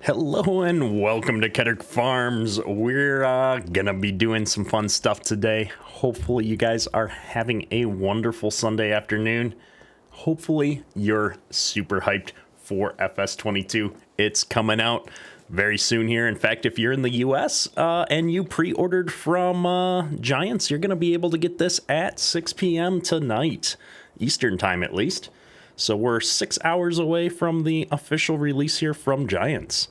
Hello and welcome to Karaoke Farms. We're gonna be doing some fun stuff today. Hopefully you guys are having a wonderful Sunday afternoon. Hopefully you're super hyped for FS22. It's coming out very soon here. In fact, if you're in the US and you pre-ordered from Giants, you're gonna be able to get this at 6 p.m. tonight, Eastern time at least. So we're 6 hours away from the official release here from Giants.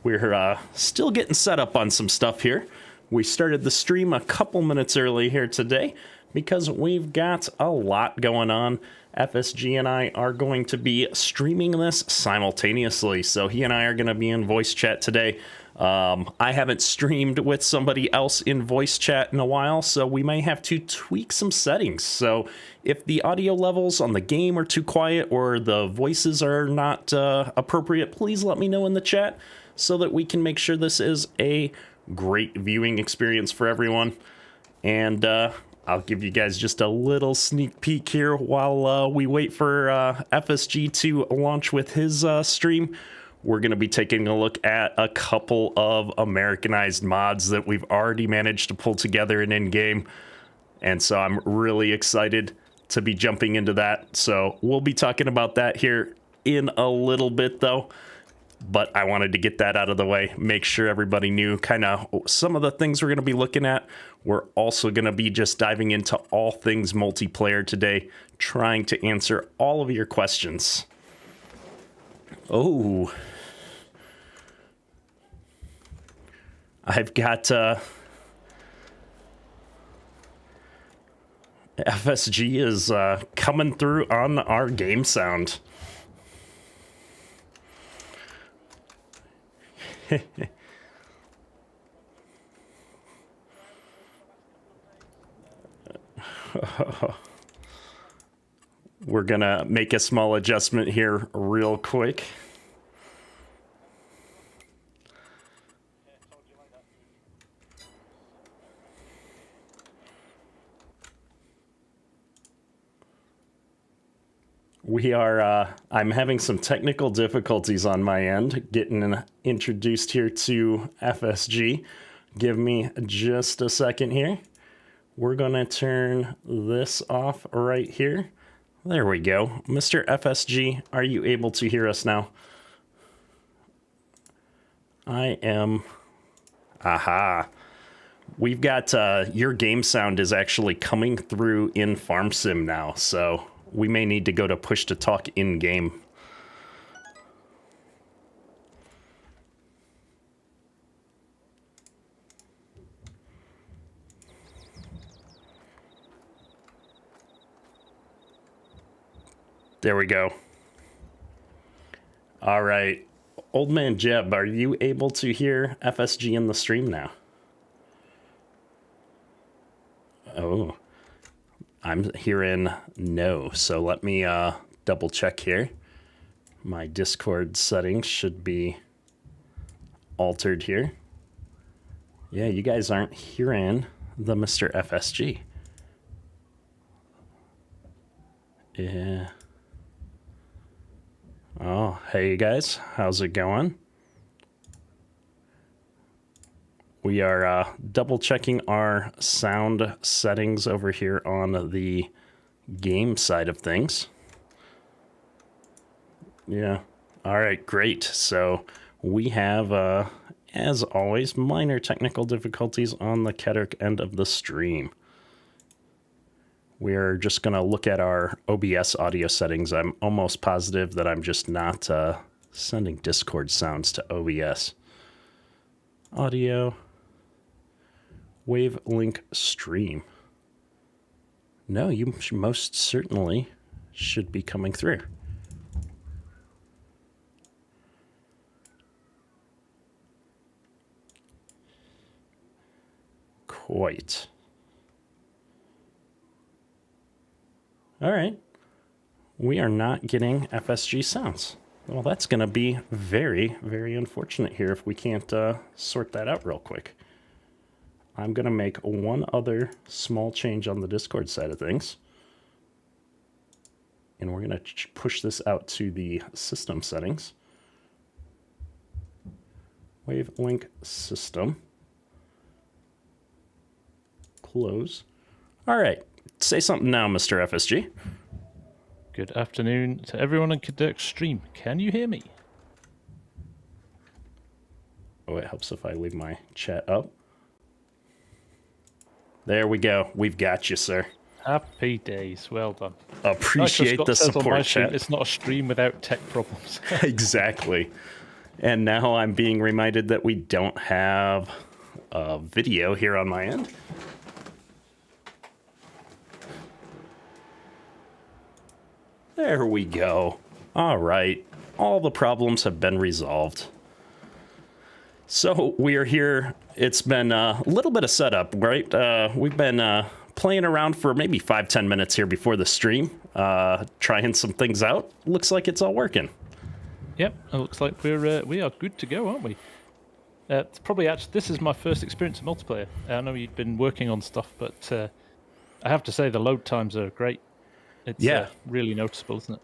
We're still getting set up on some stuff here. We started the stream a couple minutes early here today because we've got a lot going on. FSG and I are going to be streaming this simultaneously, so he and I are going to be in voice chat today. I haven't streamed with somebody else in voice chat in a while, so we may have to tweak some settings. So if the audio levels on the game are too quiet or the voices are not appropriate, please let me know in the chat so that we can make sure this is a great viewing experience for everyone. And I'll give you guys just a little sneak peek here while we wait for FSG to launch with his stream. We're going to be taking a look at a couple of Americanized mods that we've already managed to pull together in-game. And so I'm really excited to be jumping into that. So we'll be talking about that here in a little bit, though. But I wanted to get that out of the way, make sure everybody knew kind of some of the things we're going to be looking at. We're also going to be just diving into all things multiplayer today, trying to answer all of your questions. Oh, I've got FSG is coming through on our game sound. We're gonna make a small adjustment here real quick. We are, I'm having some technical difficulties on my end, getting introduced here to FSG. Give me just a second here. We're gonna turn this off right here. There we go. Mr. FSG, are you able to hear us now? I am. Aha. We've got, your game sound is actually coming through in FarmSim now, so we may need to go to push to talk in game. There we go. All right. Old man Jeb, are you able to hear FSG in the stream now? Oh. I'm hearing no, so let me double check here. My Discord settings should be altered here. Yeah, you guys aren't hearing the Mr. FSG. Yeah. Oh, hey guys, how's it going? We are double checking our sound settings over here on the game side of things. Yeah. All right, great. So we have, as always, minor technical difficulties on the Karaoke end of the stream. We're just going to look at our OBS audio settings. I'm almost positive that I'm just not sending Discord sounds to OBS. Audio. Wave link stream. No, you most certainly should be coming through. Quite. All right. We are not getting FSG sounds. Well, that's going to be very, very unfortunate here if we can't sort that out real quick. I'm going to make one other small change on the Discord side of things. And we're going to push this out to the system settings. Wavelink system. Close. All right. Say something now, Mr. FSG. Good afternoon to everyone on Dirk's stream. Can you hear me? Oh, it helps if I leave my chat up. There we go. We've got you, sir. Happy days. Well done. Appreciate the support, chat. It's not a stream without tech problems. Exactly. And now I'm being reminded that we don't have a video here on my end. There we go. All right. All the problems have been resolved. So we are here. It's been a little bit of setup, right? We've been playing around for maybe 5-10 minutes here before the stream, trying some things out. Looks like it's all working. Yep, it looks like we are good to go, aren't we? It's probably this is my first experience in multiplayer. I know you've been working on stuff, but I have to say the load times are great. It's really noticeable, isn't it?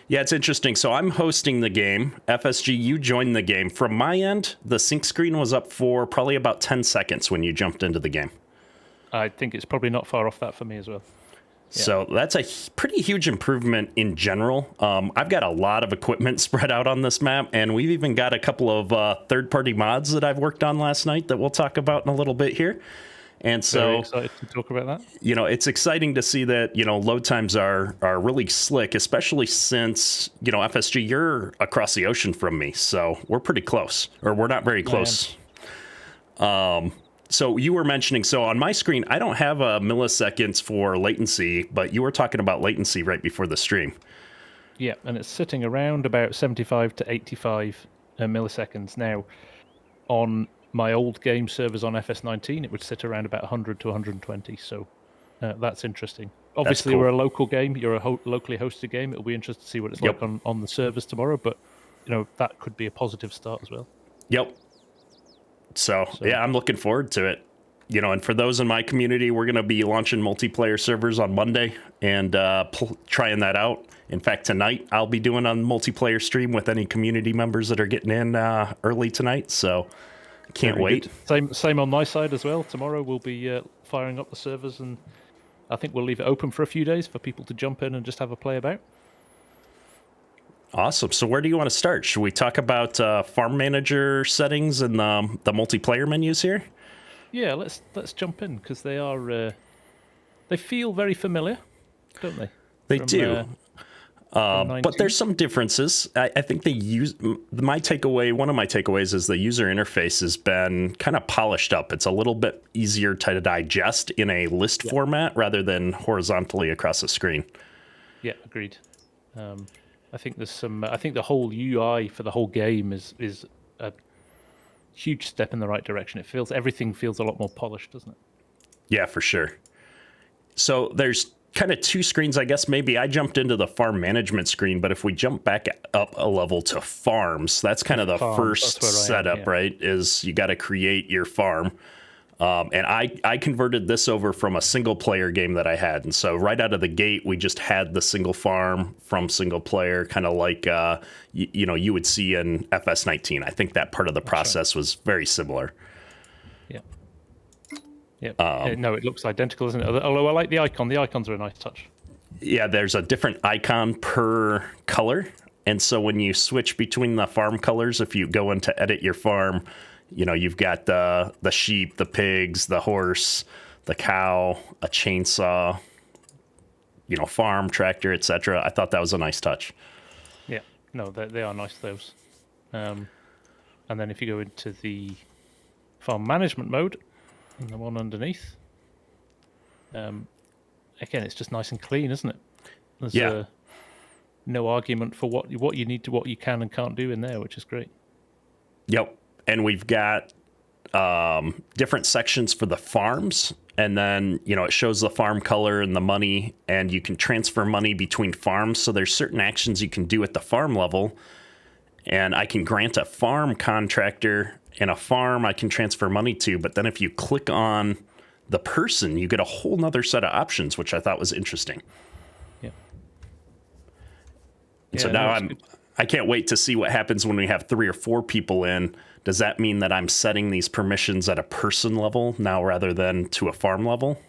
Yeah, it's interesting. So I'm hosting the game. FSG, you joined the game. From my end, the sync screen was up for probably about 10 seconds when you jumped into the game. I think it's probably not far off that for me as well. Yeah. So that's a pretty huge improvement in general. I've got a lot of equipment spread out on this map, and we've even got a couple of third-party mods that I've worked on last night that we'll talk about in a little bit here. And so, very excited to talk about that. You know, it's exciting to see that, you know, load times are really slick, especially since, you know, FSG, you're across the ocean from me. So we're pretty close, or we're not very close. So you were mentioning, so on my screen, I don't have milliseconds for latency, but you were talking about latency right before the stream. Yeah, and it's sitting around about 75 to 85 milliseconds now. On my old game servers on FS19, it would sit around about 100 to 120, so that's interesting. Obviously, cool. We're a local game. You're a locally hosted game. It'll be interesting to see what it's like on the servers tomorrow, but, you know, that could be a positive start as well. Yep. So, yeah, I'm looking forward to it. You know, and for those in my community, we're going to be launching multiplayer servers on Monday and trying that out. In fact, tonight I'll be doing a multiplayer stream with any community members that are getting in early tonight. So, can't wait. Same on my side as well. Tomorrow we'll be firing up the servers, and I think we'll leave it open for a few days for people to jump in and just have a play about. Awesome. So where do you want to start? Should we talk about farm manager settings and the multiplayer menus here? Yeah, let's jump in, because they are they feel very familiar, don't they? They do. But there's some differences. I think one of my takeaways is the user interface has been kind of polished up. It's a little bit easier to digest in a list format rather than horizontally across the screen. Yeah, agreed. I think there's some. I think the whole UI for the whole game is a huge step in the right direction. Everything feels a lot more polished, doesn't it? Yeah, for sure. So there's kind of two screens, I guess. Maybe I jumped into the farm management screen, but if we jump back up a level to farms, that's kind of the first setup, right? Is you got to create your farm. And I converted this over from a single player game that I had. And so right out of the gate, we just had the single farm from single player, kind of like, you would see in FS19. I think that part of the process was very similar. Yeah. Yeah. No, it looks identical, isn't it? Although I like the icon. The icons are a nice touch. Yeah, there's a different icon per color. And so when you switch between the farm colors, if you go in to edit your farm, you know, you've got the sheep, the pigs, the horse, the cow, a chainsaw, you know, farm, tractor, etc. I thought that was a nice touch. Yeah, no, they are nice, those. And then if you go into the farm management mode, and the one underneath, again, it's just nice and clean, isn't it? There's no argument for what you need to, what you can and can't do in there, which is great. Yep. And we've got different sections for the farms. And then, you know, it shows the farm color and the money, and you can transfer money between farms. So there's certain actions you can do at the farm level. And I can grant a farm contractor and a farm I can transfer money to. But then if you click on the person, you get a whole nother set of options, which I thought was interesting. Yeah. And so Yeah, now no, it's good. I can't wait to see what happens when we have 3 or 4 people in. Does that mean that I'm setting these permissions at a person level now rather than to a farm level?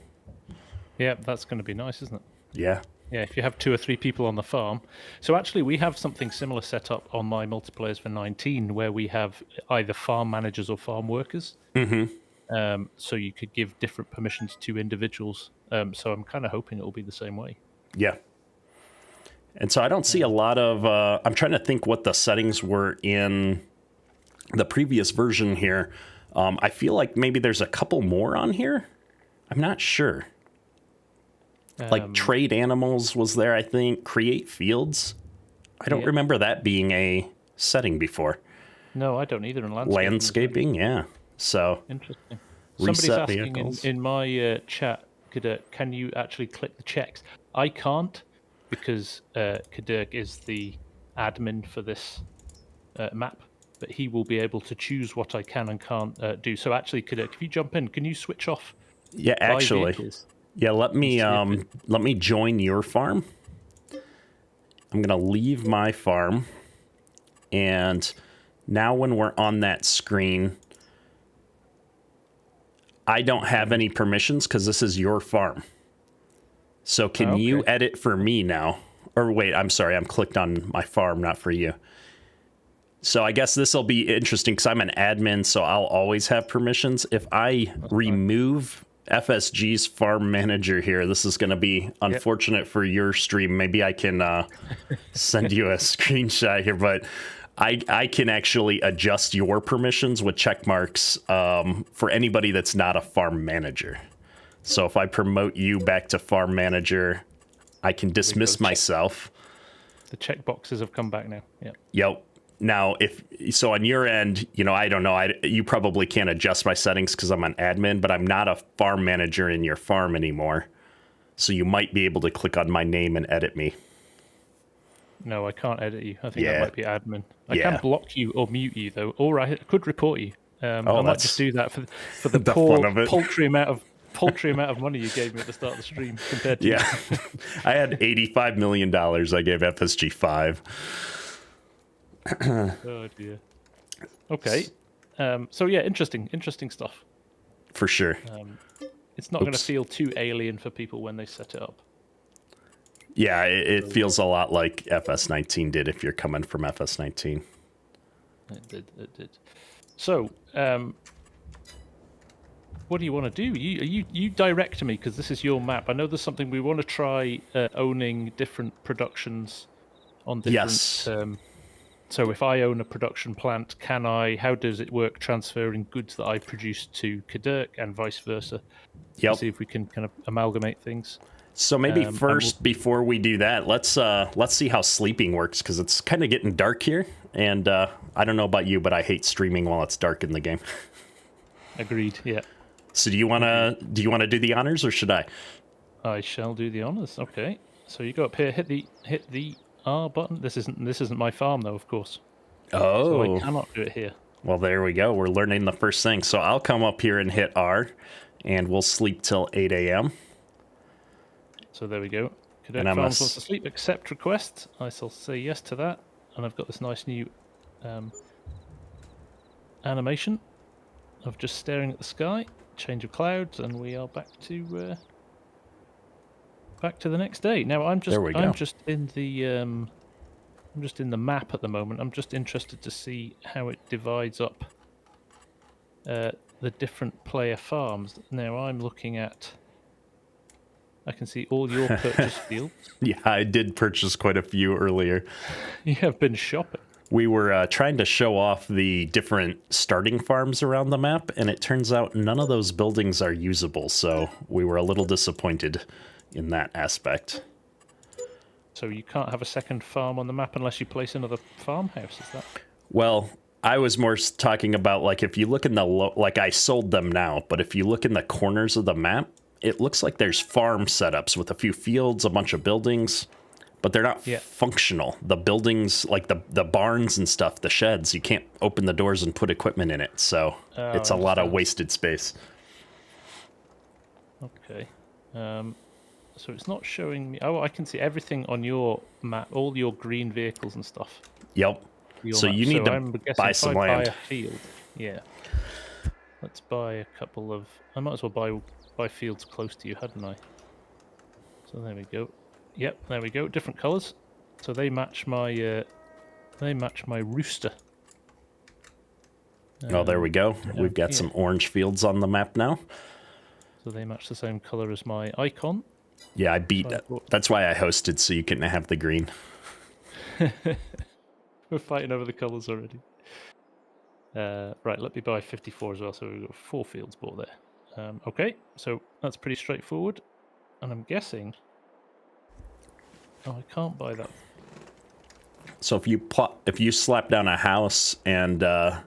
Yeah, that's going to be nice, isn't it? Yeah. Yeah, if you have 2 or 3 people on the farm. So actually, we have something similar set up on my multiplayers for 19, where we have either farm managers or farm workers. So you could give different permissions to individuals. So I'm kind of hoping it will be the same way. Yeah. And so I don't see a lot of, I'm trying to think what the settings were in the previous version here. I feel like maybe there's a couple more on here. I'm not sure. Like trade animals was there, I think. Create fields. I don't remember that being a setting before. No, I don't either. In Landscaping, yeah. So interesting. Reset Somebody's asking vehicles. in my chat, can you actually click the checks? I can't because Kadirk is the admin for this map, but he will be able to choose what I can and can't do. So actually, Kadirk, if you jump in, can you switch off? Yeah, actually. Vehicles? Yeah, let me join your farm. I'm going to leave my farm. And now when we're on that screen, I don't have any permissions because this is your farm. So can you edit for me now? Or wait, I'm sorry, I'm clicked on my farm, not for you. So I guess this will be interesting because I'm an admin, so I'll always have permissions. If I remove FSG's farm manager here, this is going to be unfortunate for your stream. Maybe I can send you a screenshot here, but I can actually adjust your permissions with check marks for anybody that's not a farm manager. So if I promote you back to farm manager, I can dismiss myself. The check boxes have come back now. Yeah. Yep. Now, if so on your end, I don't know. You probably can't adjust my settings because I'm an admin, but I'm not a farm manager in your farm anymore. So you might be able to click on my name and edit me. No, I can't edit you. I think that might be admin. I can block you or mute you though, or I could report you. I might just do that for the poor paltry amount of money you gave me at the start of the stream compared to I had $85 million I gave FSG 5. Oh dear. Okay. So yeah, interesting stuff. For sure. It's not going to feel too alien for people when they set it up. Yeah, it feels a lot like FS19 did if you're coming from FS19. It did. So, what do you want to do? You direct me because this is your map. I know there's something we want to try owning different productions on different. Yes. So if I own a production plant, how does it work transferring goods that I produce to Kadirk and vice versa? Yep. See if we can kind of amalgamate things. So maybe first, before we do that, let's see how sleeping works because it's kind of getting dark here, and I don't know about you, but I hate streaming while it's dark in the game. Agreed. Yeah. So do you wanna do the honors or should I? I shall do the honors. Okay. So you go up here, hit the R button. This isn't my farm though, of course. Oh. So I cannot do it here. Well, there we go. We're learning the first thing. So I'll come up here and hit R, and we'll sleep till 8 a.m. So there we go. Kadirk Farms wants to sleep. Accept request. I shall say yes to that. And I've got this nice new animation of just staring at the sky. Change of clouds, and we are back to the next day. Now I'm just in the map at the moment. I'm just interested to see how it divides up the different player farms. Now I'm looking at. I can see all your purchase fields. Yeah, I did purchase quite a few earlier. You have been shopping. We were trying to show off the different starting farms around the map, and it turns out none of those buildings are usable, so we were a little disappointed in that aspect. So you can't have a second farm on the map unless you place another farmhouse, is that? Well, I was more talking about, like, if you look in like, I sold them now, but if you look in the corners of the map, it looks like there's farm setups with a few fields, a bunch of buildings, but they're not functional. The buildings, like the barns and stuff, the sheds, you can't open the doors and put equipment in it, so it's a lot of wasted space. Okay. So it's not showing me. Oh, I can see everything on your map, all your green vehicles and stuff. Yep. Your So map. you need to I'm guessing buy if some I land. buy a field, yeah. Let's buy a couple of. I might as well buy fields close to you, hadn't I? So there we go. Yep, there we go. Different colours. So they match my rooster. Oh, there we go. Down We've got here. some orange fields on the map now. So they match the same colour as my icon. Yeah, I beat So I that. bought- That's why I hosted, so you can have the green. We're fighting over the colours already. Right, let me buy 54 as well. So we've got 4 fields bought there. Okay, so that's pretty straightforward. And I'm guessing. Oh, I can't buy that. So if you slap down a house and are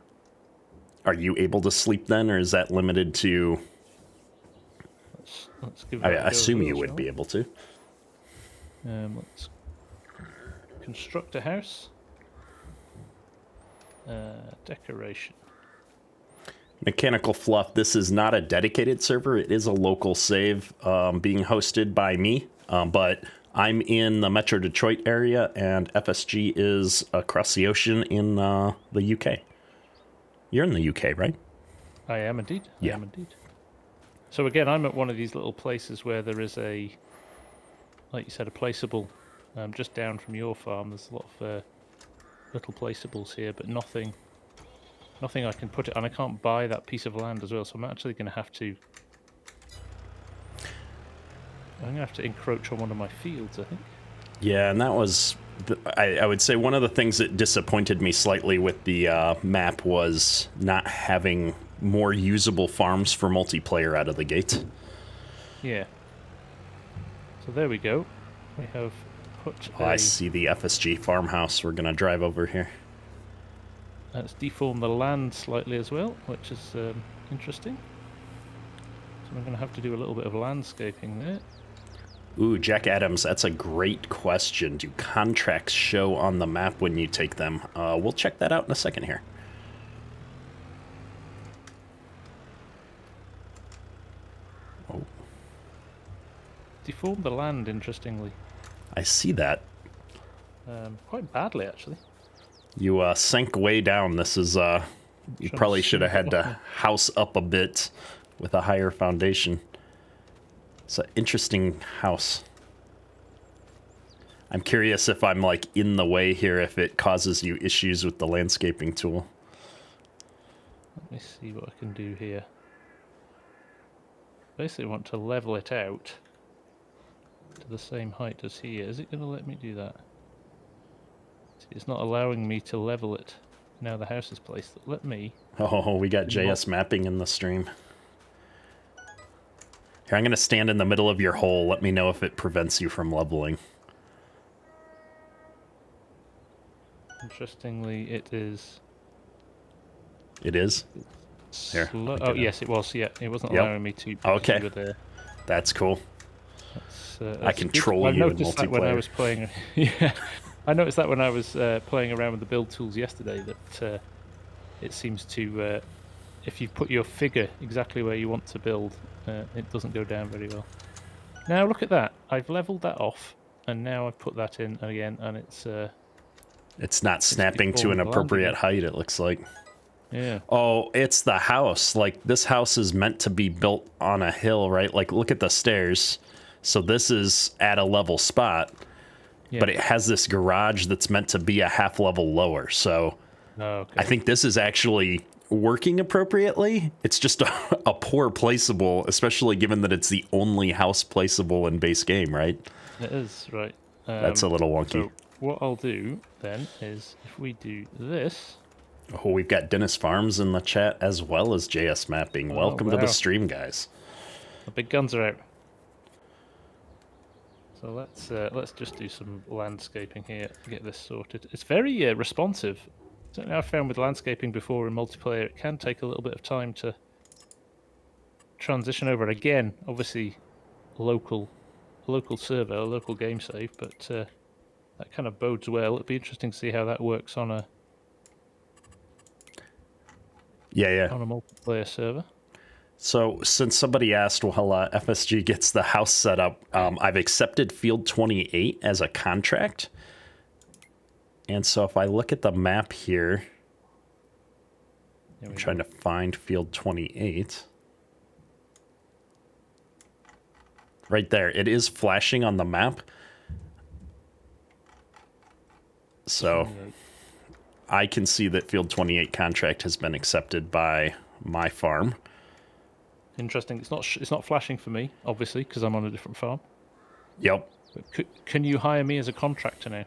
you able to sleep then, or is that limited to? Let's give I that a go as assume well, you would shall be we? able to. Let's construct a house. Decoration. Mechanical Fluff. This is not a dedicated server. It is a local save being hosted by me, but I'm in the Metro Detroit area, and FSG is across the ocean in the UK. You're in the UK, right? I am indeed. Yeah. I am indeed. So again, I'm at one of these little places where there is a, like you said, a placeable. Just down from your farm, there's a lot of little placeables here, but nothing I can put it, and I can't buy that piece of land as well. So I'm actually going to have to. I'm going to have to encroach on one of my fields, I think. Yeah, and that was, I would say, one of the things that disappointed me slightly with the map was not having more usable farms for multiplayer out of the gate. Yeah. So there we go. We have put. Oh, I see the FSG farmhouse. We're going to drive over here. Let's deform the land slightly as well, which is interesting. So I'm going to have to do a little bit of landscaping there. Ooh, Jack Adams, that's a great question. Do contracts show on the map when you take them? We'll check that out in a second here. Oh, Deform the land, interestingly. I see that. Quite badly, actually. You sank way down. This is, you Trying to probably should have sneak had up to on house up a bit with a higher foundation. It's an interesting house. I'm curious if I'm like in the way here, if it causes you issues with the landscaping tool. Let me see what I can do here. Basically, I want to level it out to the same height as here. Is it going to let me do that? See, it's not allowing me to level it. Now the house is placed. Let me. Oh, we got JS mapping in the stream. Here, I'm going to stand in the middle of your hole. Let me know if it prevents you from leveling. Interestingly, it is. It is? Here, Oh, yes, it was. Yeah, it wasn't Yep. allowing me to. Okay. You were there. That's cool. That's I can good. troll I you in noticed that when I multiplayer. was playing. Yeah, I noticed that when I was playing around with the build tools yesterday. That it seems to, if you put your figure exactly where you want to build, it doesn't go down very well. Now look at that. I've leveled that off, and now I've put that in again, and It's not snapping to an deformed the land appropriate again. height, it looks like. Yeah. Oh, it's the house. Like, this house is meant to be built on a hill, right? Like, look at the stairs. So this is at a level spot, Yeah. but it has this garage that's meant to be a half level lower. So Okay. I think this is actually working appropriately. It's just a poor placeable, especially given that it's the only house placeable in base game, right? It is, right. That's a little wonky. So what I'll do then is if we do this. Oh, we've got Dennis Farms in the chat as well as JS Mapping. Welcome to the wow. stream, guys. The big guns are out. So let's just do some landscaping here to get this sorted. It's very responsive. Certainly I've found with landscaping before in multiplayer, it can take a little bit of time to transition over. Again, obviously, local server, a local game save, but that kind of bodes well. It'd be interesting to see how that works on a Yeah. on a multiplayer server. So since somebody asked while FSG gets the house set up, I've accepted Field 28 as a contract. And so if I look at the map here, I'm trying to find Field 28. Right there. It is flashing on the map. So I can see that Field 28 contract has been accepted by my farm. Interesting. It's not flashing for me, obviously, because I'm on a different farm. Yep. But can you hire me as a contractor now?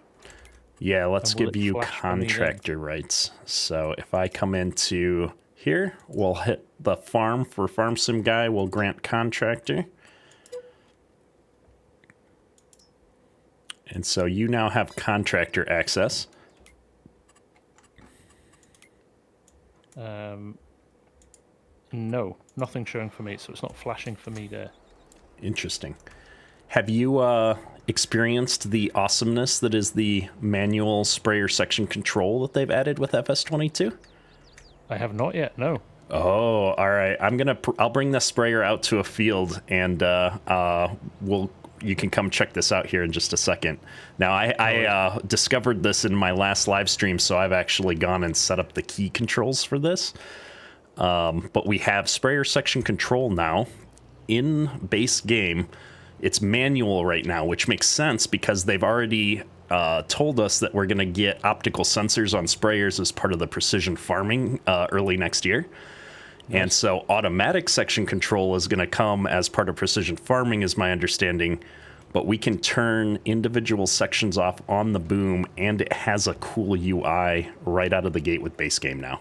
Yeah, let's give you contractor rights. So if I come into here, we'll hit the farm for FarmSim guy. We'll grant contractor. And so you now have contractor access. No, nothing showing for me, so it's not flashing for me there. Interesting. Have you experienced the awesomeness that is the manual sprayer section control that they've added with FS22? I have not yet, no. Oh, all right. I'll bring the sprayer out to a field, and you can come check this out here in just a second. Now, I discovered this in my last live stream, so I've actually gone and set up the key controls for this. But we have sprayer section control now in base game. It's manual right now, which makes sense because they've already told us that we're going to get optical sensors on sprayers as part of the precision farming early next year. Nice. And so automatic section control is going to come as part of precision farming, is my understanding. But we can turn individual sections off on the boom, and it has a cool UI right out of the gate with base game now.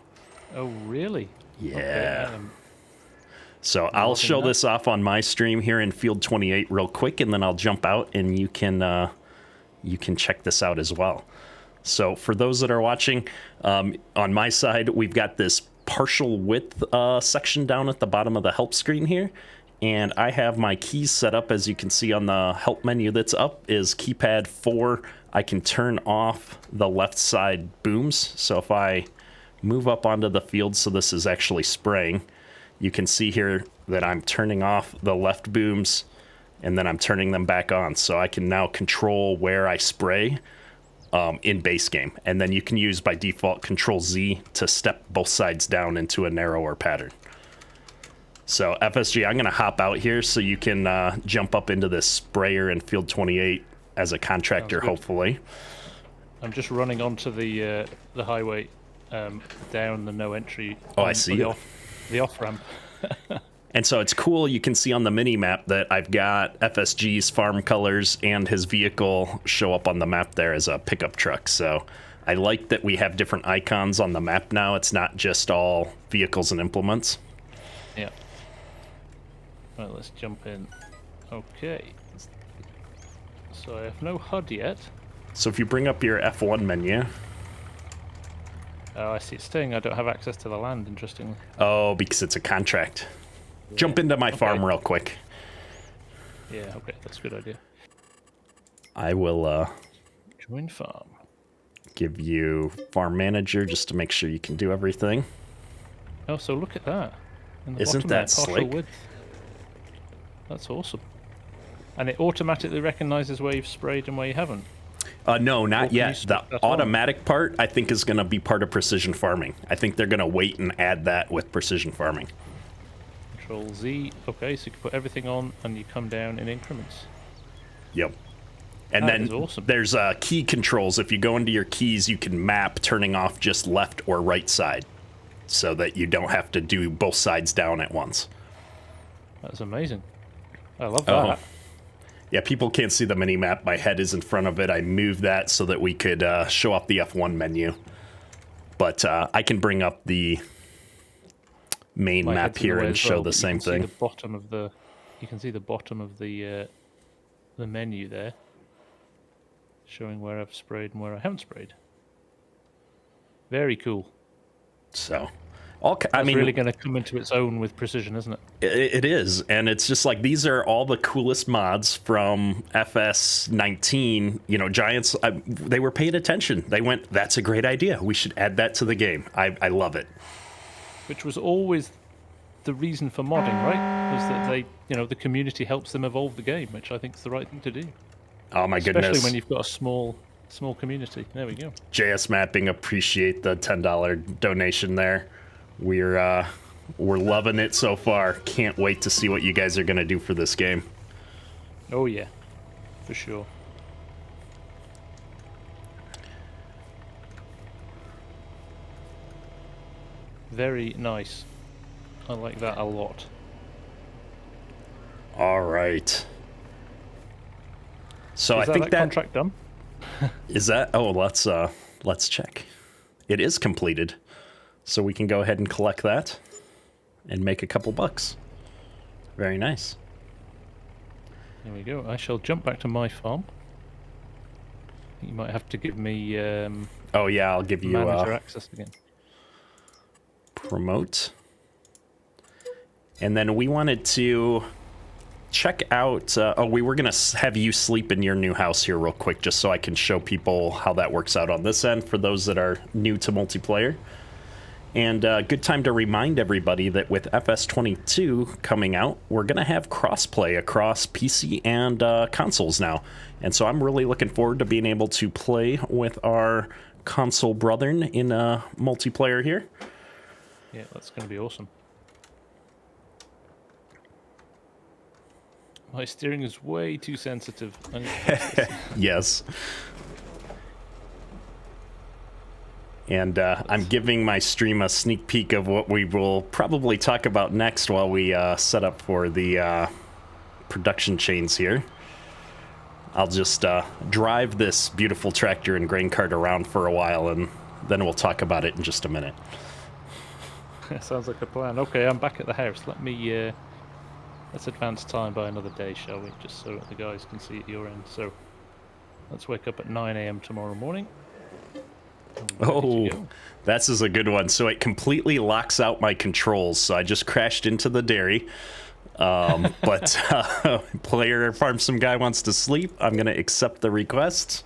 Oh, really? Yeah. Okay, so I'll show this off on my stream here in Field 28 real quick, and then I'll jump out and you can check this out as well. So for those that are watching, on my side, we've got this partial width section down at the bottom of the help screen here. And I have my keys set up, as you can see on the help menu that's up, is keypad 4. I can turn off the left side booms. So if I move up onto the field, so this is actually spraying, you can see here that I'm turning off the left booms and then I'm turning them back on. So I can now control where I spray in base game. And then you can use by default Control Z to step both sides down into a narrower pattern. So FSG, I'm going to hop out here so you can jump up into this sprayer in Field 28 as a contractor, hopefully. I'm just running onto the highway down the no entry. Oh, I see. The off ramp. And so it's cool. You can see on the mini map that I've got FSG's farm colors and his vehicle show up on the map there as a pickup truck. So I like that we have different icons on the map now. It's not just all vehicles and implements. Yeah. Right, let's jump in. Okay. So I have no HUD yet. So if you bring up your F1 menu. Oh, I see. It's saying I don't have access to the land, interestingly. Oh, because it's a contract. Yeah. Jump into my farm real quick. Yeah, okay. That's a good idea. I will join farm. Give you farm manager just to make sure you can do everything. Oh, so look at that. Isn't that slick? Width. That's awesome. And it automatically recognizes where you've sprayed and where you haven't. No, not yet. The automatic part, I think, is going to be part of precision farming. I think they're going to wait and add that with precision farming. Control Z. Okay, so you can put everything on and you come down in increments. Yep. And that then awesome. There's key controls. If you go into your keys, you can map turning off just left or right side so that you don't have to do both sides down at once. That's amazing. I love that. Yeah, people can't see the mini map. My head is in front of it. I moved that so that we could show off the F1 menu. But I can bring up the main map here and show the same thing. You can see the bottom of the menu there, showing where I've sprayed and where I haven't sprayed. Very cool. So, I mean, really going to come into its own with precision, isn't it? It is, and it's just like these are all the coolest mods from FS19. You know, Giants. They were paying attention. They went, "That's a great idea. We should add that to the game." I love it. Which was always the reason for modding, right? Is that the community helps them evolve the game, which I think is the right thing to do. Oh my goodness. Especially when you've got a small community. There we go. JS Mapping, appreciate the $10 donation there. We're loving it so far. Can't wait to see what you guys are going to do for this game. Oh yeah, for sure. Very nice. I like that a lot. All right. So Is I think that contract done. is that. Oh, let's check. It is completed, so we can go ahead and collect that and make a couple bucks. Very nice. There we go. I shall jump back to my farm. You might have to give me Oh yeah, I'll give you manager access again. Promote. And then we wanted to check out, we were going to have you sleep in your new house here real quick, just so I can show people how that works out on this end for those that are new to multiplayer. And good time to remind everybody that with FS22 coming out, we're going to have crossplay across PC and consoles now. And so I'm really looking forward to being able to play with our console brethren in multiplayer here. Yeah, that's going to be awesome. My steering is way too sensitive. Yes. And I'm giving my stream a sneak peek of what we will probably talk about next while we set up for the production chains here. I'll just drive this beautiful tractor and grain cart around for a while, and then we'll talk about it in just a minute. Sounds like a plan. Okay, I'm back at the house. Let's advance time by another day, shall we? Just so the guys can see at your end. So let's wake up at 9 a.m. tomorrow morning. Oh, that's a good one. So it completely locks out my controls. So I just crashed into the dairy. But player FarmSim guy wants to sleep. I'm going to accept the request.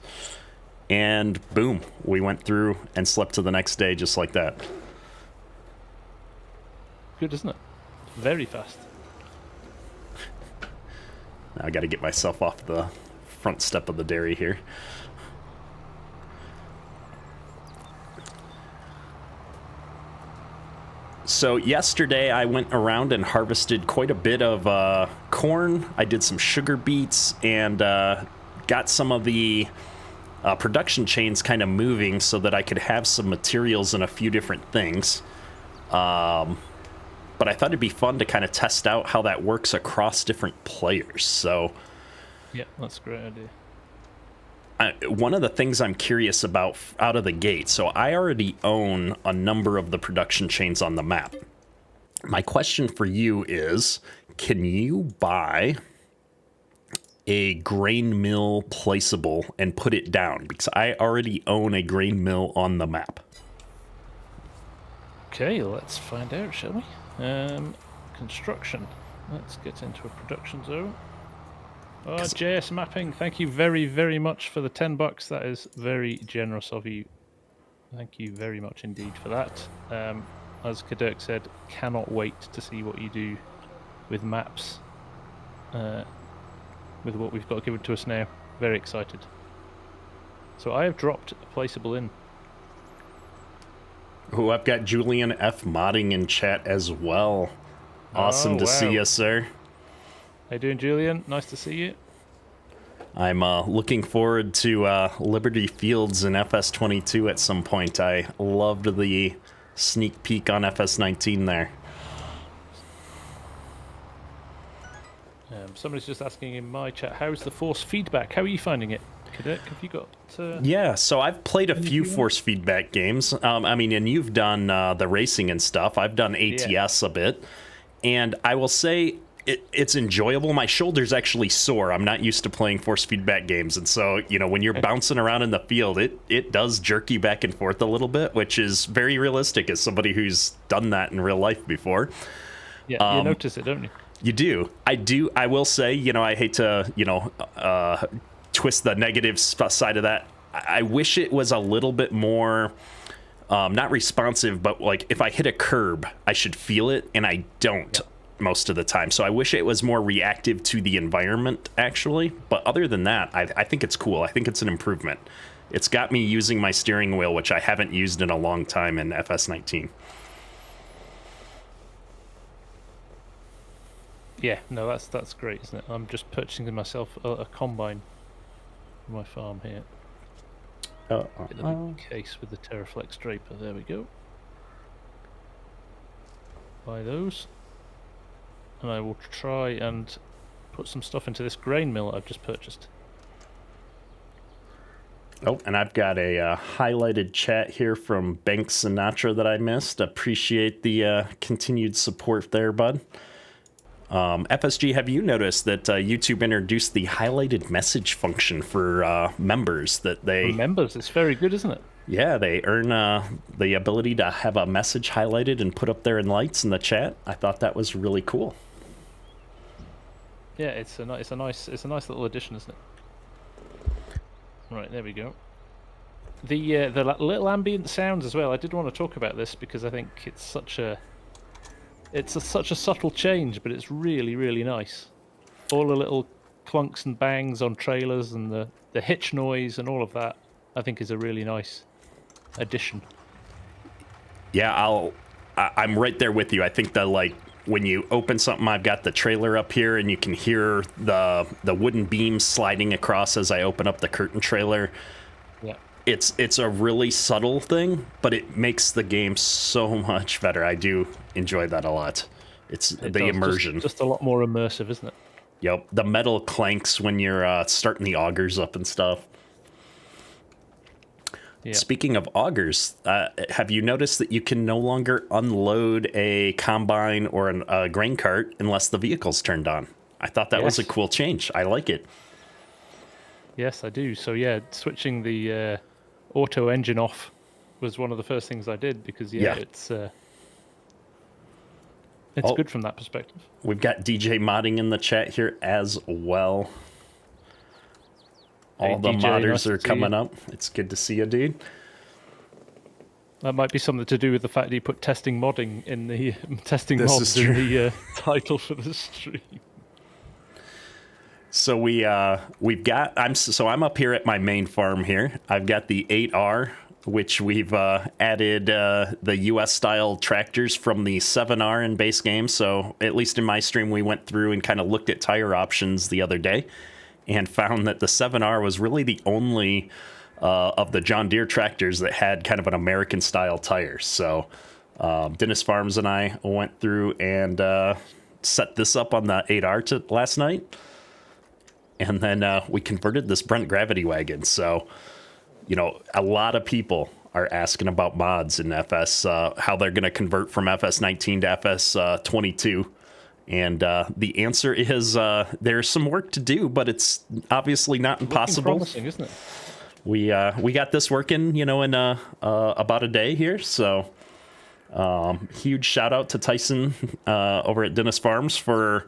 And boom, we went through and slept to the next day just like that. Good, isn't it? Very fast. Now I got to get myself off the front step of the dairy here. So yesterday I went around and harvested quite a bit of corn. I did some sugar beets and got some of the production chains kind of moving so that I could have some materials and a few different things. But I thought it'd be fun to kind of test out how that works across different players. So, yeah, that's a great idea. One of the things I'm curious about out of the gate, so I already own a number of the production chains on the map. My question for you is, can you buy a grain mill placeable and put it down? Because I already own a grain mill on the map. Okay, let's find out, shall we? Construction. Let's get into a production zone. Oh, JS Mapping, thank you very, very much for the $10. That is very generous of you. Thank you very much indeed for that. As Kadirk said, cannot wait to see what you do with maps, with what we've got given to us now. Very excited. So I have dropped a placeable in. Oh, I've got Julian F. modding in chat as well. Awesome to see you, sir. How you doing, Julian? Nice to see you. I'm looking forward to Liberty Fields in FS22 at some point. I loved the sneak peek on FS19 there. Somebody's just asking in my chat, how's the force feedback? How are you finding it? Cadet, have you got... Yeah, so I've played a few force feedback games. I mean, and you've done the racing and stuff. I've done ATS a bit. And I will say it's enjoyable. My shoulder's actually sore. I'm not used to playing force feedback games. And so, you know, when you're bouncing around in the field, it does jerk you back and forth a little bit, which is very realistic as somebody who's done that in real life before. Yeah, you notice it, don't you? You do. I do. I will say, you know, I hate to, you know, twist the negative side of that. I wish it was a little bit more not responsive, but like if I hit a curb, I should feel it, and I don't most of the time. So I wish it was more reactive to the environment, actually. But other than that, I think it's cool. I think it's an improvement. It's got me using my steering wheel, which I haven't used in a long time in FS19. Yeah, no, that's great, isn't it? I'm just purchasing myself a combine for my farm here. Get a big case with the Terraflex Draper. There we go. Buy those. And I will try and put some stuff into this grain mill I've just purchased. Oh, and I've got a highlighted chat here from Bank Sinatra that I missed. Appreciate the continued support there, bud. FSG, have you noticed that YouTube introduced the highlighted message function for members? That they For members, it's very good, isn't it? Yeah, they earn the ability to have a message highlighted and put up there in lights in the chat. I thought that was really cool. Yeah, it's a nice little addition, isn't it? Right, there we go. The little ambient sounds as well. I did want to talk about this because I think it's such a subtle change, but it's really, really nice. All the little clunks and bangs on trailers and the hitch noise and all of that, I think is a really nice addition. Yeah, I'm right there with you. I think that, like, when you open something, I've got the trailer up here and you can hear the wooden beams sliding across as I open up the curtain trailer. Yeah. It's a really subtle thing, but it makes the game so much better. I do enjoy that a lot. It's the immersion. Just a lot more immersive, isn't it? Yep. The metal clanks when you're starting the augers up and stuff. Yeah. Speaking of augers, have you noticed that you can no longer unload a combine or a grain cart unless the vehicle's turned on? I thought that was a cool change. I like it. Yes, I do. So yeah, switching the auto engine off was one of the first things I did because it's good from that perspective. We've got DJ modding in the chat here as well. All the modders are coming up. It's good to see you, dude. That might be something to do with the fact that you put testing modding in the testing mods in the title for the stream. So we've got I'm up here at my main farm here. I've got the 8R, which we've added the US style tractors from the 7R in base game. So at least in my stream, we went through and kind of looked at tire options the other day, and found that the 7R was really the only of the John Deere tractors that had kind of an American-style tire. So Dennis Farms and I went through and set this up on the 8R last night. And then we converted this Brent Gravity wagon. So, you know, a lot of people are asking about mods in FS, how they're going to convert from FS19 to FS22. And the answer is there's some work to do, but it's obviously not impossible. Promising, isn't it? We got this working, in about a day here. So huge shout out to Tyson over at Dennis Farms for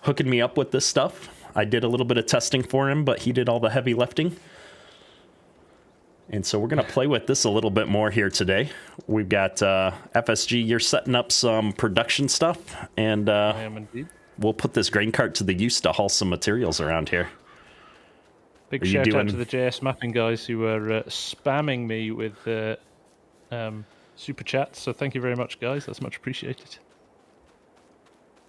hooking me up with this stuff. I did a little bit of testing for him, but he did all the heavy lifting. And so we're going to play with this a little bit more here today. We've got FSG, you're setting up some production stuff, and I am indeed. We'll put this grain cart to the use to haul some materials around here. Big shout out to the JS Mapping guys who are spamming me with super chats, so thank you very much, guys. That's much appreciated.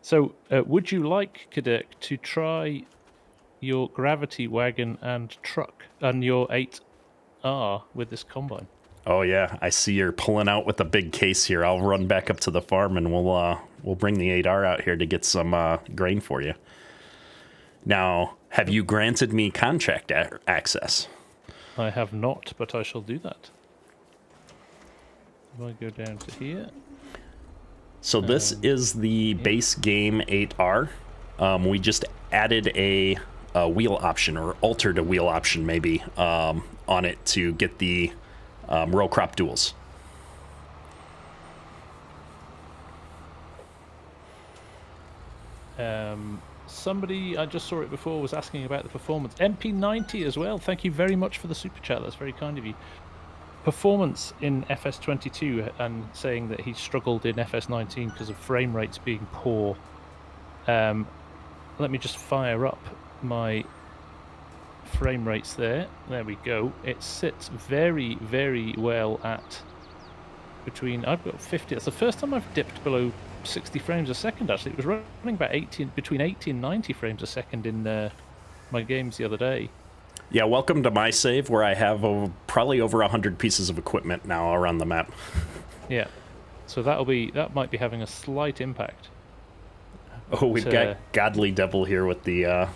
So, would you like, Kadek, to try your gravity wagon and truck and your 8R with this combine? Oh yeah, I see you're pulling out with a big case here. I'll run back up to the farm and we'll bring the 8R out here to get some grain for you. Now, have you granted me contract access? I have not, but I shall do that. If I go down to here. So this is the base game 8R. We just added a wheel option, or altered a wheel option maybe, on it to get the row crop duals. Somebody, I just saw it before, was asking about the performance. MP90 as well. Thank you very much for the super chat. That's very kind of you. performance in FS22 and saying that he struggled in FS19 because of frame rates being poor. Let me just fire up my frame rates there. There we go. It sits very, very well at between. I've got 50. That's the first time I've dipped below 60 frames a second. Actually, it was running about between 80 and 90 frames a second in my games the other day. Yeah, welcome to my save, where I have probably over 100 pieces of equipment now around the map. Yeah, so that might be having a slight impact. Oh, we've got Godly Devil here with the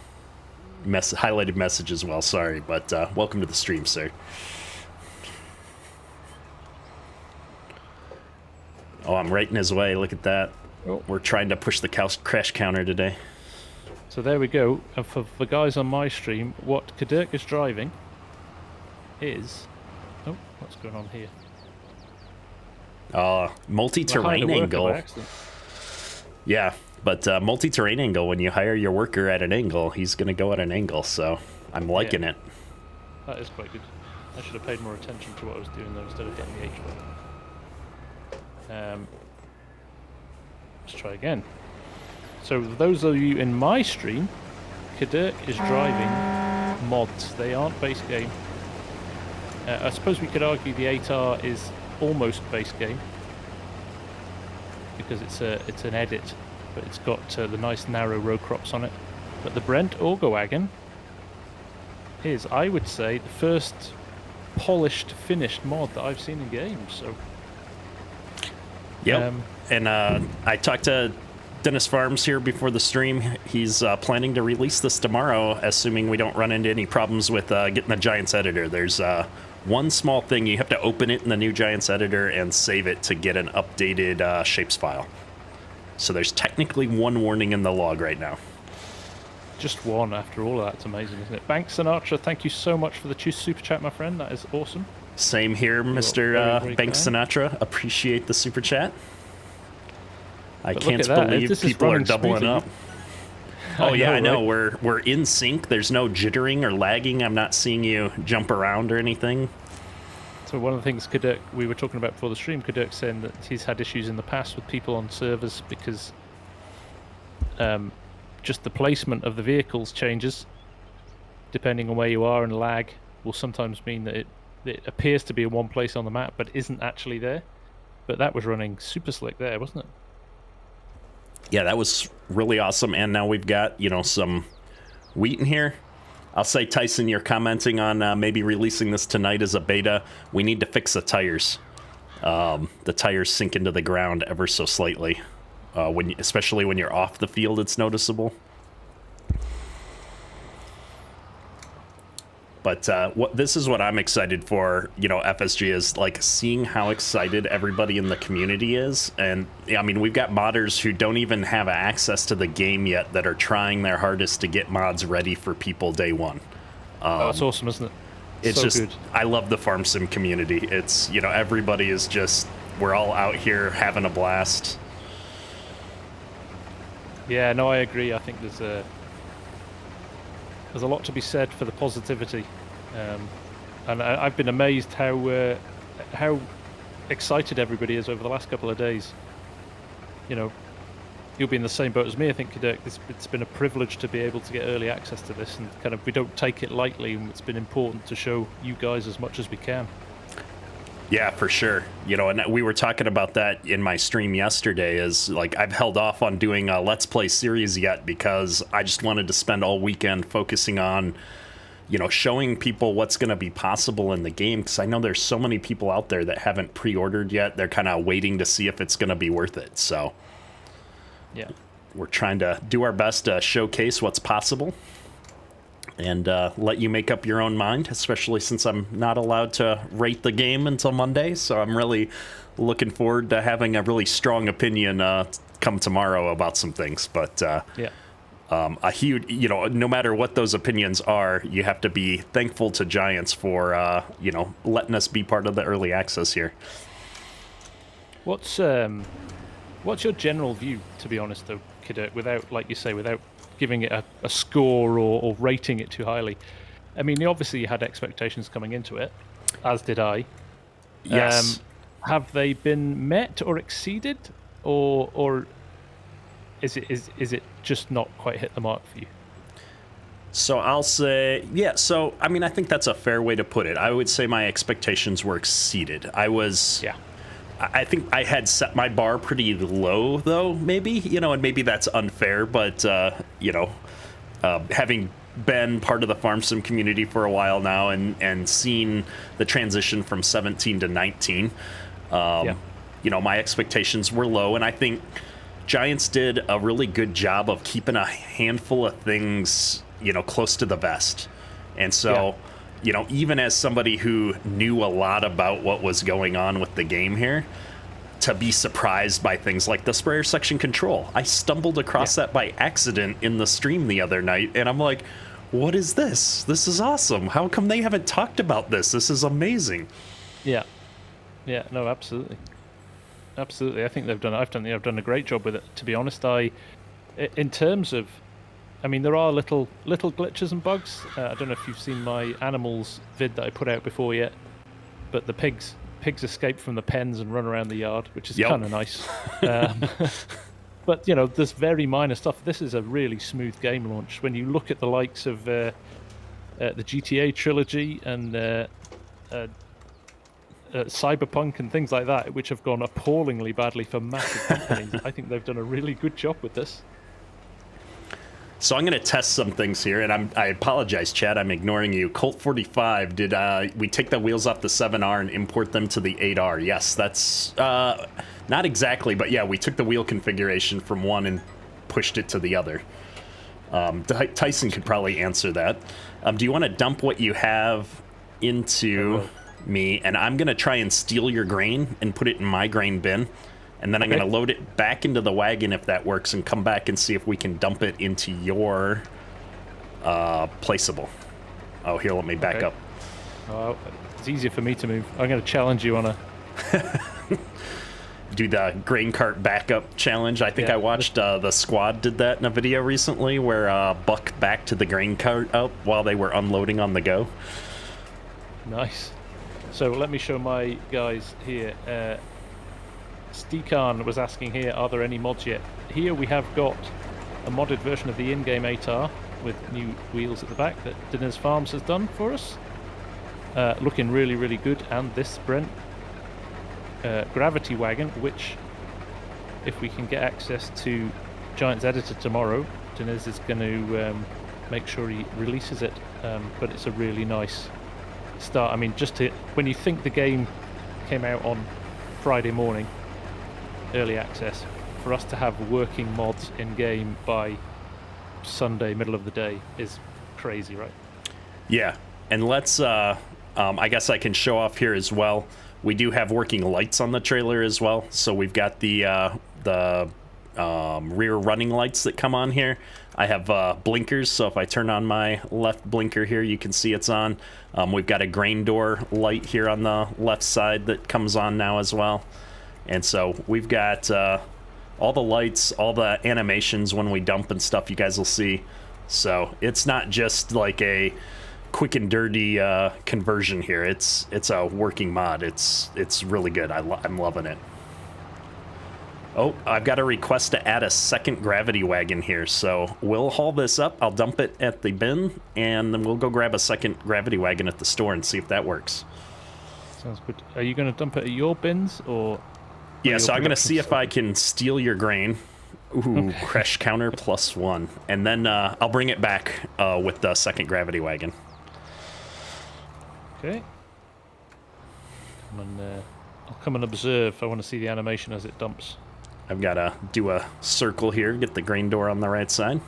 highlighted message as well. Sorry, but welcome to the stream, sir. Oh, I'm right in his way. Look at that. Oh. We're trying to push the crash counter today. So there we go. And for the guys on my stream, what Kadurk is driving is... Oh, what's going on here? Multi-terrain angle. Yeah, but multi-terrain angle, when you hire your worker at an angle, he's going to go at an angle, so I'm liking it. That is quite good. I should have paid more attention to what I was doing though, instead of getting the H button. Let's try again. So those of you in my stream, Kadurk is driving mods. They aren't base game. I suppose we could argue the 8R is almost base game because it's an edit, but it's got the nice narrow row crops on it. But the Brent Orgowagon is, I would say, the first polished, finished mod that I've seen in games. So, yep. And I talked to Dennis Farms here before the stream. He's planning to release this tomorrow, assuming we don't run into any problems with getting the Giants editor. There's one small thing: you have to open it in the new Giants editor and save it to get an updated shapes file. So there's technically one warning in the log right now. Just one after all of that. It's amazing, isn't it? Banks Sinatra, thank you so much for the super chat, my friend. That is awesome. Same here, Mr. Banks Sinatra. Appreciate the super chat. I can't believe people are doubling up. Oh yeah, I know. Right? We're in sync. There's no jittering or lagging. I'm not seeing you jump around or anything. So one of the things Kadurk, we were talking about before the stream, Kadurk saying that he's had issues in the past with people on servers because just the placement of the vehicles changes depending on where you are, and lag will sometimes mean that it appears to be in one place on the map but isn't actually there. But that was running super slick there, wasn't it? Yeah, that was really awesome. And now we've got, some wheat in here. I'll say, Tyson, you're commenting on maybe releasing this tonight as a beta. We need to fix the tires. The tires sink into the ground ever so slightly. Especially when you're off the field, it's noticeable. But this is what I'm excited for, FSG, is like seeing how excited everybody in the community is. And I mean, we've got modders who don't even have access to the game yet that are trying their hardest to get mods ready for people day one. That's awesome, isn't it? It's so just good. I love the FarmSim community. It's, everybody is just, we're all out here having a blast. Yeah, no, I agree. I think there's a lot to be said for the positivity, and I've been amazed how excited everybody is over the last couple of days. You'll be in the same boat as me, I think, Kadurk. It's been a privilege to be able to get early access to this, and kind of we don't take it lightly, and it's been important to show you guys as much as we can. Yeah, for sure. And we were talking about that in my stream yesterday, is like I've held off on doing a Let's Play series yet because I just wanted to spend all weekend focusing on, showing people what's going to be possible in the game, because I know there's so many people out there that haven't pre-ordered yet. They're kind of waiting to see if it's going to be worth it. So yeah, we're trying to do our best to showcase what's possible and let you make up your own mind, especially since I'm not allowed to rate the game until Monday. So I'm really looking forward to having a really strong opinion come tomorrow about some things. But a huge, no matter what those opinions are, you have to be thankful to Giants for, letting us be part of the early access here. What's your general view, to be honest, though, Kadurk, without, like you say, without giving it a score or rating it too highly? I mean, obviously you had expectations coming into it, as did I. Yes. Have they been met or exceeded, or is it just not quite hit the mark for you? So I'll say, yeah, so, I mean, I think that's a fair way to put it. I would say my expectations were exceeded. I think I had set my bar pretty low, though, maybe, and maybe that's unfair, but, having been part of the FarmSim community for a while now and seen the transition from 17 to 19, my expectations were low, and I think Giants did a really good job of keeping a handful of things close to the vest. And so, even as somebody who knew a lot about what was going on with the game here, to be surprised by things like the sprayer section control. I stumbled across that by accident in the stream the other night, and I'm like, what is this? This is awesome. How come they haven't talked about this? This is amazing. Yeah. Yeah, no, absolutely. Absolutely. I've done a great job with it, to be honest. In terms of, I mean, there are little glitches and bugs. I don't know if you've seen my animals vid that I put out before yet, but the pigs escape from the pens and run around the yard, which is kind of nice. But there's very minor stuff. This is a really smooth game launch. When you look at the likes of the GTA trilogy and Cyberpunk and things like that, which have gone appallingly badly for massive companies, I think they've done a really good job with this. So I'm going to test some things here, and I apologize, Chad. I'm ignoring you. Colt 45, did we take the wheels off the 7R and import them to the 8R? Yes, that's not exactly, but yeah, we took the wheel configuration from one and pushed it to the other. Tyson could probably answer that. Do you want to dump what you have into me, and I'm going to try and steal your grain and put it in my grain bin. And then I'm going to load it back into the wagon if that works and come back and see if we can dump it into your placeable. Oh, here, let me back up. Oh, it's easier for me to move. I'm going to challenge you on a... Do the grain cart backup challenge. I think I watched the squad did that in a video recently where Buck backed the grain cart up while they were unloading on the go. Nice. So let me show my guys here. Stekan was asking here, are there any mods yet? Here we have got a modded version of the in-game 8R with new wheels at the back that Dinner's Farms has done for us. Looking really, really good. And this Brent gravity wagon, which, if we can get access to Giants Editor tomorrow, Dinner's is going to make sure he releases it. But it's a really nice start. I mean, when you think the game came out on Friday morning, early access, for us to have working mods in game by Sunday middle of the day is crazy, right? Yeah, and let's I guess I can show off here as well. We do have working lights on the trailer as well, so we've got the rear running lights that come on here. I have blinkers, so if I turn on my left blinker here, you can see it's on. We've got a grain door light here on the left side that comes on now as well. And so we've got all the lights, all the animations when we dump and stuff you guys will see. So it's not just like a quick and dirty conversion here. It's a working mod. It's really good. I'm loving it. Oh, I've got a request to add a second gravity wagon here. So we'll haul this up. I'll dump it at the bin, and then we'll go grab a second gravity wagon at the store and see if that works. Sounds good. Are you going to dump it at your bins or... Yeah, so I'm going to see if I can steal your grain. Ooh, crash counter +1. And then I'll bring it back with the second gravity wagon. Okay. I'll come and observe. I want to see the animation as it dumps. I've got to do a circle here, get the grain door on the right side.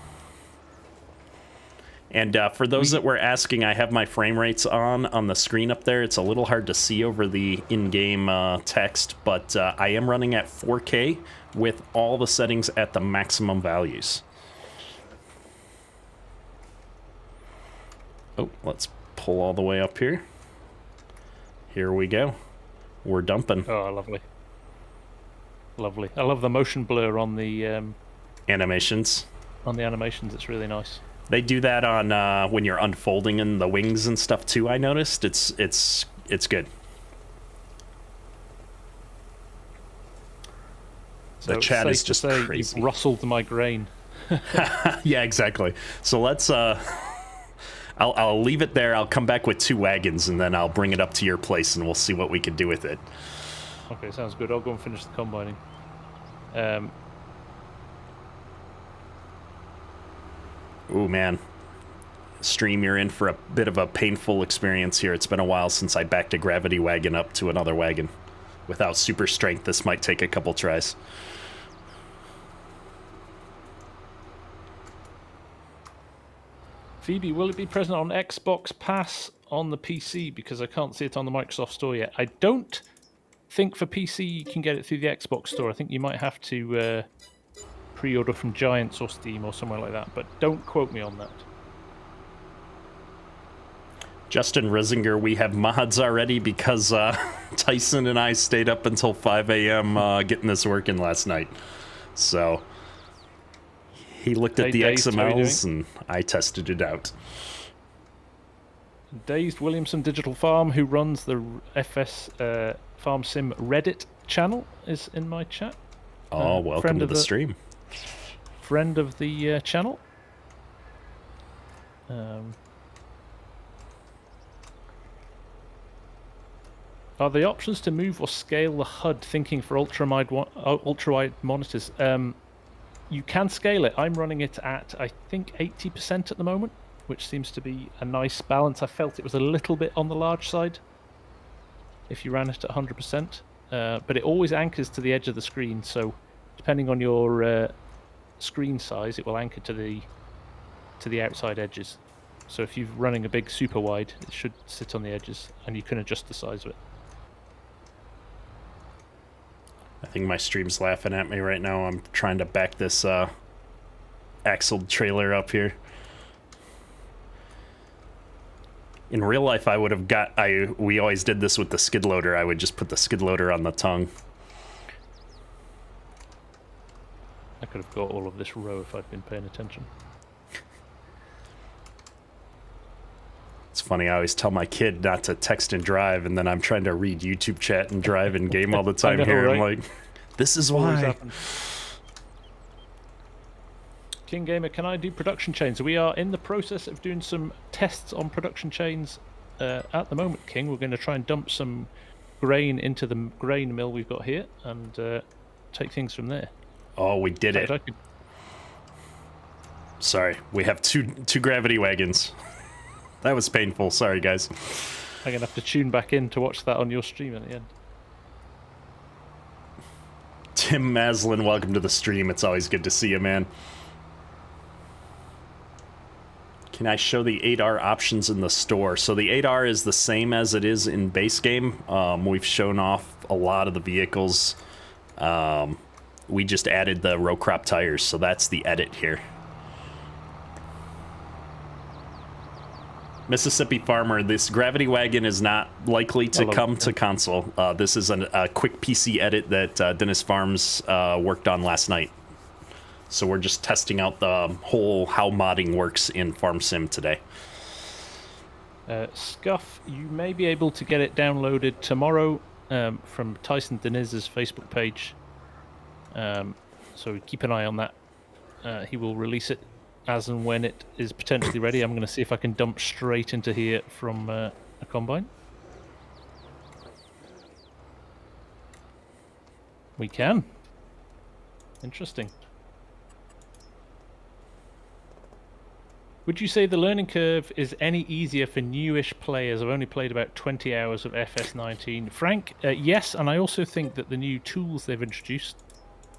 And for those that were asking, I have my frame rates on the screen up there. It's a little hard to see over the in-game text, but I am running at 4K with all the settings at the maximum values. Oh, let's pull all the way up here. Here we go. We're dumping. Oh, lovely. Lovely. I love the motion blur on the... animations. On the animations, it's really nice. They do that on when you're unfolding in the wings and stuff too. I noticed it's good. So the chat is safe to just say crazy. You've rustled my grain. Yeah, exactly. So let's I'll leave it there. I'll come back with 2 wagons, and then I'll bring it up to your place, and we'll see what we can do with it. Okay, sounds good. I'll go and finish the combining. Ooh, man. Stream, you're in for a bit of a painful experience here. It's been a while since I backed a gravity wagon up to another wagon. Without super strength, this might take a couple tries. Phoebe, will it be present on Xbox Pass on the PC? Because I can't see it on the Microsoft Store yet. I don't think for PC you can get it through the Xbox Store. I think you might have to pre-order from Giants or Steam or somewhere like that. But don't quote me on that. Justin Risinger, we have mods already because Tyson and I stayed up until 5 a.m. Getting this working last night. So he looked at the XMLs and I tested it out. Dazed Williamson Digital Farm, who runs the FS FarmSim Reddit channel, is in my chat. Oh, welcome to the stream. Friend of the channel. Are the options to move or scale the HUD thinking for ultra-wide monitors? You can scale it. I'm running it at, I think, 80% at the moment, which seems to be a nice balance. I felt it was a little bit on the large side if you ran it at 100%. But it always anchors to the edge of the screen, so depending on your screen size, it will anchor to the outside edges. So if you're running a big super wide, it should sit on the edges, and you can adjust the size of it. I think my stream's laughing at me right now. I'm trying to back this axled trailer up here. In real life, I would have we always did this with the skid loader. I would just put the skid loader on the tongue. I could have got all of this row if I'd been paying attention. It's funny, I always tell my kid not to text and drive, and then I'm trying to read YouTube chat and drive and game all the time here. Right? I'm like, this is why. King Gamer, can I do production chains? We are in the process of doing some tests on production chains at the moment, King. We're going to try and dump some grain into the grain mill we've got here and take things from there. Oh, we did it. Sorry, we have two gravity wagons. That was painful. Sorry, guys. I'm going to have to tune back in to watch that on your stream at the end. Tim Maslin, welcome to the stream. It's always good to see you, man. Can I show the 8R options in the store? So the 8R is the same as it is in base game. We've shown off a lot of the vehicles. We just added the row crop tires, so that's the edit here. Mississippi Farmer, this gravity wagon is not likely to come to console. This is a quick PC edit that Dennis Farms worked on last night. So we're just testing out the whole how modding works in FarmSim today. Scuff, you may be able to get it downloaded tomorrow from Tyson Deniz's Facebook page. So keep an eye on that. He will release it as and when it is potentially ready. I'm going to see if I can dump straight into here from a combine. We can. Interesting. Would you say the learning curve is any easier for newish players? I've only played about 20 hours of FS19. Frank, yes, and I also think that the new tools they've introduced,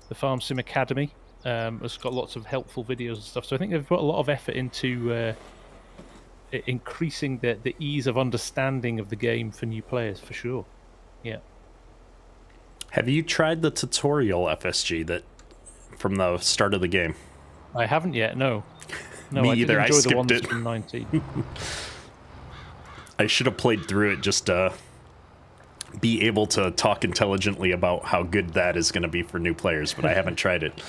the FarmSim Academy, has got lots of helpful videos and stuff. So I think they've put a lot of effort into increasing the ease of understanding of the game for new players, for sure. Yeah. Have you tried the tutorial FSG that from the start of the game? I haven't yet, no. No, Me either. I enjoy skipped the ones it. from 19. I should have played through it just to be able to talk intelligently about how good that is going to be for new players, but I haven't tried it.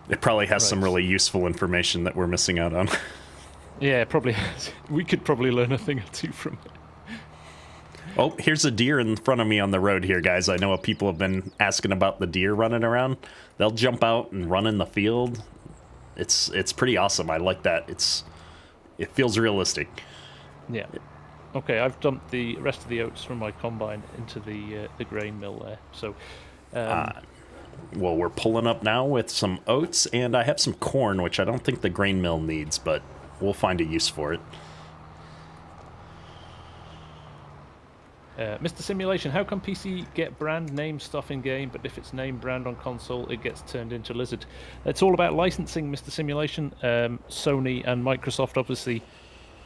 It probably has some really useful information that we're missing out on. Yeah, probably has. We could probably learn a thing or two from it. Oh, here's a deer in front of me on the road here, guys. I know people have been asking about the deer running around. They'll jump out and run in the field. It's pretty awesome. I like that. It feels realistic. Yeah. Okay, I've dumped the rest of the oats from my combine into the grain mill there. So, Well, we're pulling up now with some oats, and I have some corn, which I don't think the grain mill needs, but we'll find a use for it. Mr. Simulation, how come PC get brand name stuff in game, but if it's name brand on console, it gets turned into Lizard? It's all about licensing, Mr. Simulation. Sony and Microsoft obviously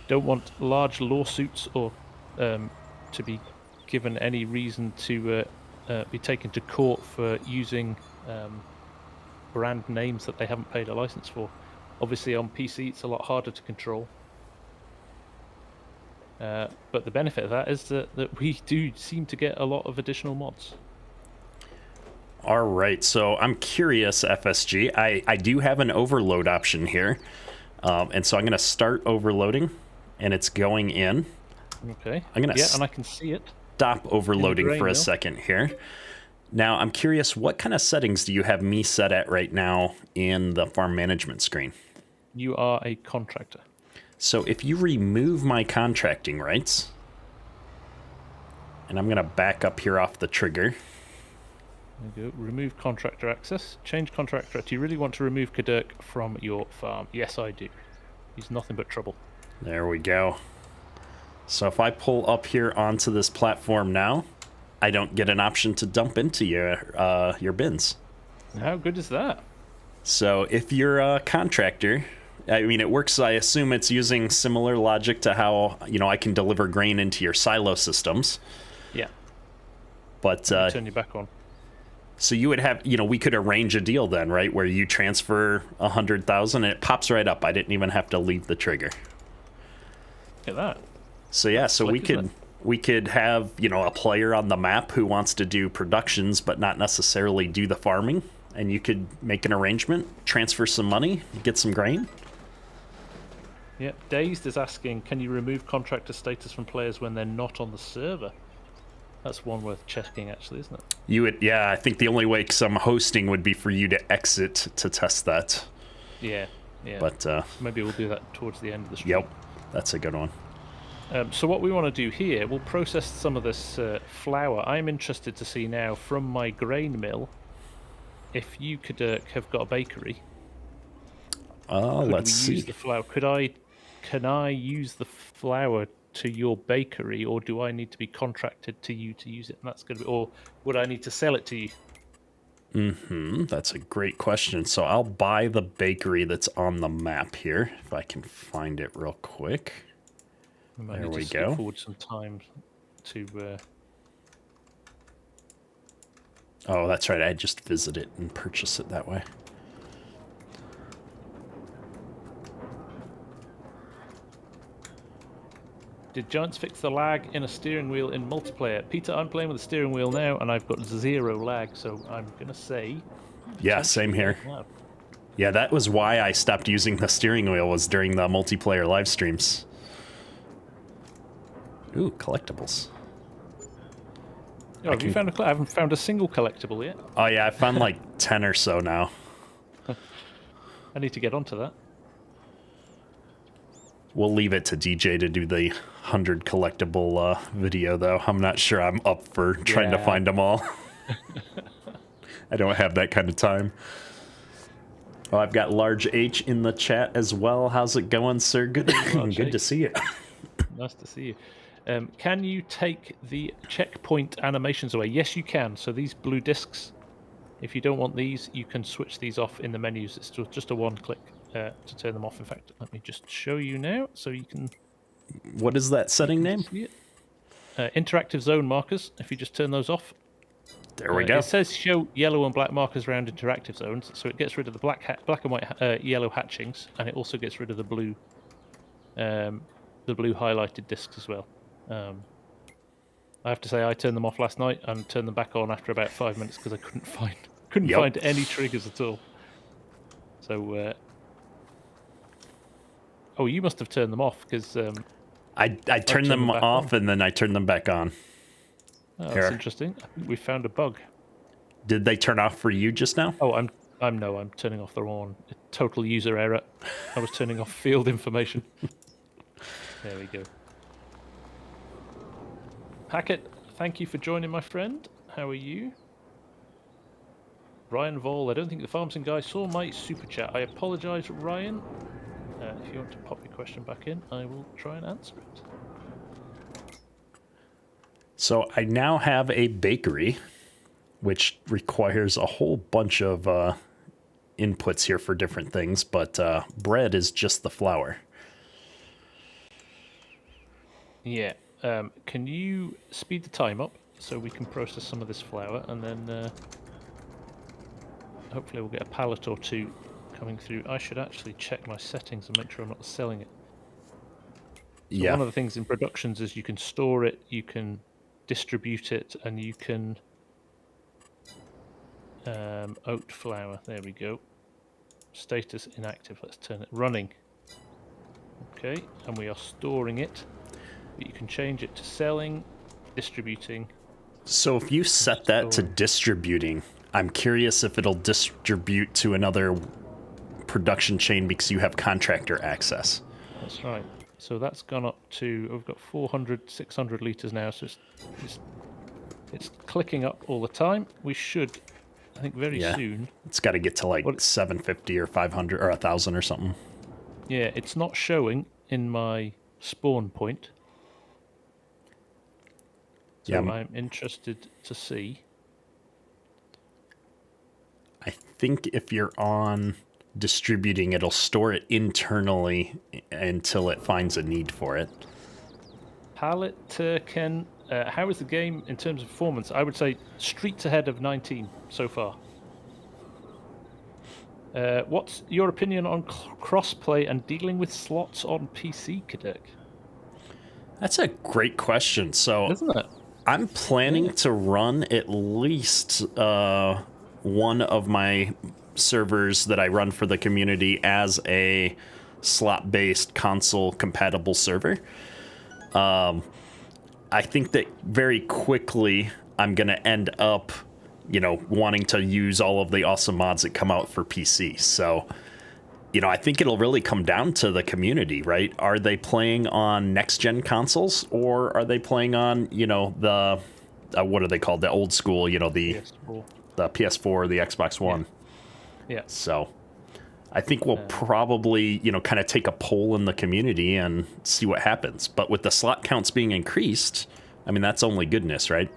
don't want large lawsuits or to be given any reason to be taken to court for using brand names that they haven't paid a license for. Obviously, on PC, it's a lot harder to control. But the benefit of that is that we do seem to get a lot of additional mods. All right, so I'm curious, FSG. I do have an overload option here. And so I'm going to start overloading, and it's going in. Okay. I'm going to and I can see it. Stop overloading for a mill. second here. Now, I'm curious, what kind of settings do you have me set at right now in the farm management screen? You are a contractor. So if you remove my contracting rights, and I'm going to back up here off the trigger. There you go. Remove contractor access. Change contractor. Do you really want to remove Kadurk from your farm? Yes, I do. He's nothing but trouble. There we go. So if I pull up here onto this platform now, I don't get an option to dump into your bins. How good is that? So if you're a contractor, I mean, it works, I assume it's using similar logic to how, I can deliver grain into your silo systems. Yeah. But turn you back on. So you would have, we could arrange a deal then, right? Where you transfer 100,000 and it pops right up. I didn't even have to leave the trigger. Look at that. So yeah, so we could have, a player on the map who wants to do productions but not necessarily do the farming, and you could make an arrangement, transfer some money, get some grain. Yeah, Dazed is asking, can you remove contractor status from players when they're not on the server? That's one worth checking, actually, isn't it? You would, yeah, I think the only way some hosting would be for you to exit to test that. Yeah. But maybe we'll do that towards the end of the stream. Yep, that's a good one. So what we want to do here, we'll process some of this flour. I'm interested to see now from my grain mill, if you could have got a bakery. Let's see. Use the flour? Can I use the flour to your bakery, or do I need to be contracted to you to use it? And that's going to be, or would I need to sell it to you? That's a great question. So I'll buy the bakery that's on the map here, if I can find it real quick. There we go. Skip forward some time to. Oh, that's right. I just visit it and purchase it that way. Did Giants fix the lag in a steering wheel in multiplayer? Peter, I'm playing with a steering wheel now, and I've got 0 lag, so I'm gonna say. Yeah, same here. Yeah, that was why I stopped using the steering wheel, was during the multiplayer live streams. Ooh, collectibles. Oh, have you found I haven't found a single collectible yet. Oh yeah, I found like 10 or so now. I need to get onto that. We'll leave it to DJ to do the 100 collectible video, though. I'm not sure I'm up for trying to find them all. I don't have that kind of time. Oh, I've got Large H in the chat as well. How's it going, sir? Good to see you. Nice to see you. Can you take the checkpoint animations away? Yes, you can. So these blue discs, if you don't want these, you can switch these off in the menus. It's just a one-click to turn them off. In fact, let me just show you now so you can... What is that setting name? Interactive zone markers. If you just turn those off. There we go. It says show yellow and black markers around interactive zones, so it gets rid of the black and white yellow hatchings, and it also gets rid of the blue highlighted discs as well. I have to say, I turned them off last night and turned them back on after about 5 minutes because I couldn't find any triggers at all. So, oh, you must have turned them off because I turned them off and then I turned them back on. Oh, that's Here. interesting. I think we found a bug. Did they turn off for you just now? Oh, I'm turning off the wrong one. A total user error. I was turning off field information. There we go. Hackett, thank you for joining, my friend. How are you? Ryan Vol, I don't think the FarmSim guy saw my super chat. I apologise, Ryan. If you want to pop your question back in, I will try and answer it. So I now have a bakery, which requires a whole bunch of inputs here for different things, but bread is just the flour. Yeah. Can you speed the time up so we can process some of this flour, and then hopefully we'll get a pallet or two coming through. I should actually check my settings and make sure I'm not selling it. So Yeah. one of the things in productions is you can store it, you can distribute it, and you can oat flour. There we go. Status inactive. Let's turn it running. Okay, and we are storing it. But you can change it to selling, distributing. So if you set that to distributing, I'm curious if it'll distribute to another production chain because you have contractor access. That's right. So that's gone up to, we've got 400, 600 litres now, so it's clicking up all the time. We should, I think, very soon. It's got to get to like 750 or 500 or 1,000 or something. Yeah, it's not showing in my spawn point. So I'm interested to see. I think if you're on distributing, it'll store it internally until it finds a need for it. Pallet Ken, how is the game in terms of performance? I would say streets ahead of 19 so far. What's your opinion on crossplay and dealing with slots on PC, Kadek? That's a great question. So, isn't it? I'm planning to run at least one of my servers that I run for the community as a slot-based console-compatible server. I think that very quickly I'm going to end up, wanting to use all of the awesome mods that come out for PC. So, I think it'll really come down to the community, right? Are they playing on next-gen consoles, or are they playing on, the, what are they called? The old school, the PS4. The PS4, the Xbox One. Yeah. So I think we'll probably, kind of take a poll in the community and see what happens. But with the slot counts being increased, I mean, that's only goodness, right?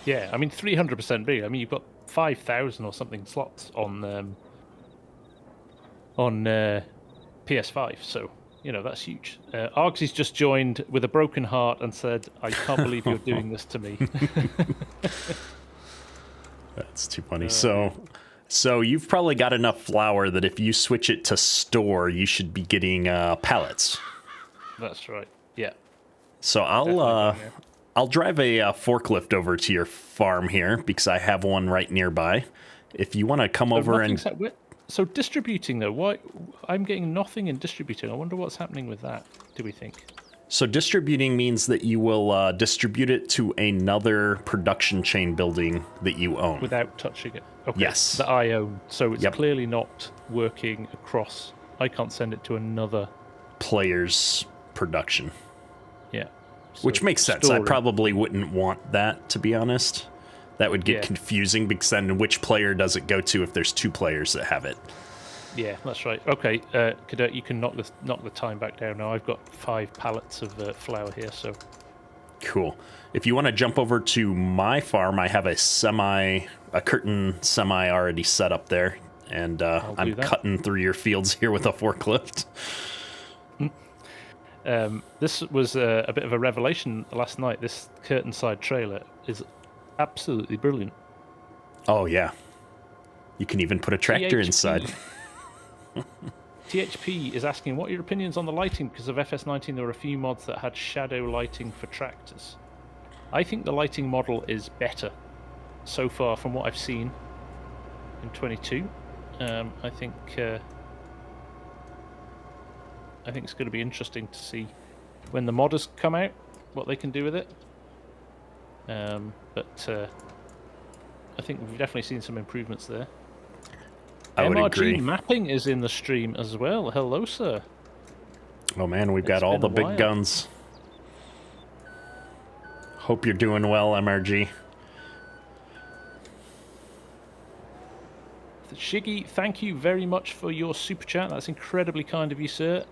Yeah, I mean, 300% big. I mean, you've got 5,000 or something slots on PS5, so, that's huge. Argsy's just joined with a broken heart and said, I can't believe you're doing this to me. That's too funny. So you've probably got enough flour that if you switch it to store, you should be getting pallets. That's right. Yeah. So I'll drive a forklift over to your farm here because I have one right nearby. If you want to come over and so distributing though, why I'm getting nothing in distributing. I wonder what's happening with that. Do we think? So distributing means that you will distribute it to another production chain building that you own. Without touching it? Okay. Yes. That I own. So it's clearly not working across. I can't send it to another player's production. Yeah. So which makes sense. I probably wouldn't want that, to be honest. That would get confusing because then which player does it go to if there's two players that have it? Yeah, that's right. Okay, Cadet, you can knock the time back down now. I've got 5 pallets of flour here, so... Cool. If you want to jump over to my farm, I have a curtain semi already set up there, and I'm cutting through your fields here with a forklift. This was a bit of a revelation last night. This curtain side trailer is absolutely brilliant. Oh, yeah. You can even put a tractor inside. THP is asking, what are your opinions on the lighting? Because of FS19, there were a few mods that had shadow lighting for tractors. I think the lighting model is better so far from what I've seen in 22. I think it's going to be interesting to see when the modders come out, what they can do with it. But I think we've definitely seen some improvements there. I would Mrg agree. Mapping is in the stream as well. Hello, sir. Oh man, we've got It's all been the a big while. guns. Hope you're doing well, MRG. Shiggy, thank you very much for your super chat. That's incredibly kind of you, sir.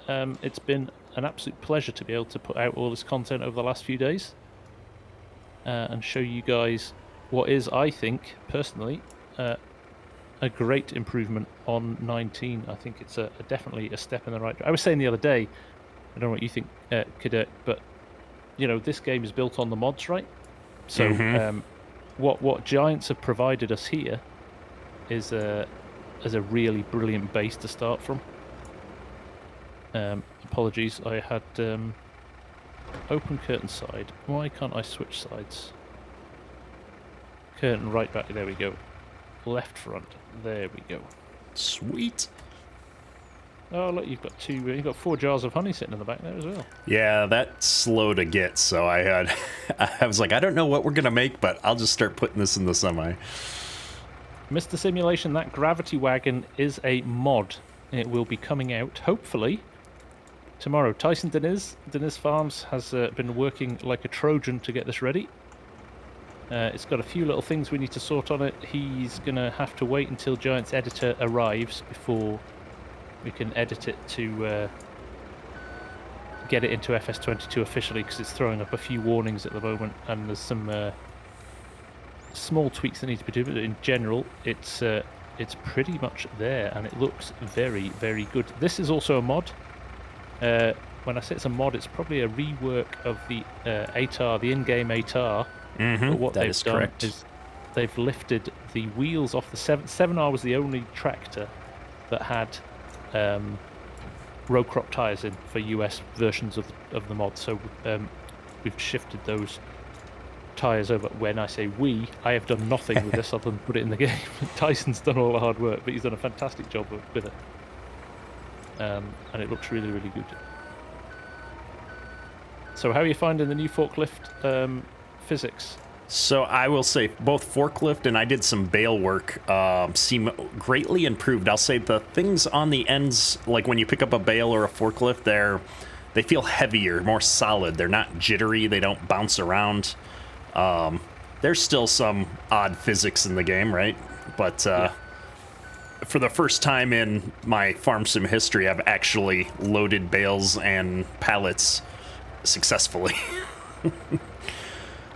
It's been an absolute pleasure to be able to put out all this content over the last few days and show you guys what is, I think, personally, a great improvement on 19. I think it's definitely a step in the right direction. I was saying the other day, I don't know what you think, Cadet, but you know, this game is built on the mods, right? So what Giants have provided us here is a really brilliant base to start from. Apologies, I had open curtain side. Why can't I switch sides? Curtain right back. There we go. Left front. There we go. Sweet. Oh look, you've got 4 jars of honey sitting in the back there as well. Yeah, that's slow to get, so I was like, I don't know what we're gonna make, but I'll just start putting this in the semi. Mr. Simulation, that gravity wagon is a mod. It will be coming out, hopefully, tomorrow. Tyson Deniz Farms has been working like a Trojan to get this ready. It's got a few little things we need to sort on it. He's going to have to wait until Giant's editor arrives before we can edit it to get it into FS22 officially, because it's throwing up a few warnings at the moment, and there's some small tweaks that need to be done, but in general it's pretty much there, and it looks very, very good. This is also a mod. When I say it's a mod, it's probably a rework of the ATAR, the in-game ATAR. But what they've done is they've lifted the wheels off the 7R was the only tractor that had row crop tires in for US versions of the mod, so we've shifted those tires over. When I say we, I have done nothing with this other than put it in the game. Tyson's done all the hard work, but he's done a fantastic job with it, and it looks really, really good. So how are you finding the new forklift physics? So I will say both forklift and I did some bale work seem greatly improved. I'll say the things on the ends, like when you pick up a bale or a forklift, they feel heavier, more solid. They're not jittery. They don't bounce around. There's still some odd physics in the game, right? But for the first time in my FarmSim history, I've actually loaded bales and pallets successfully.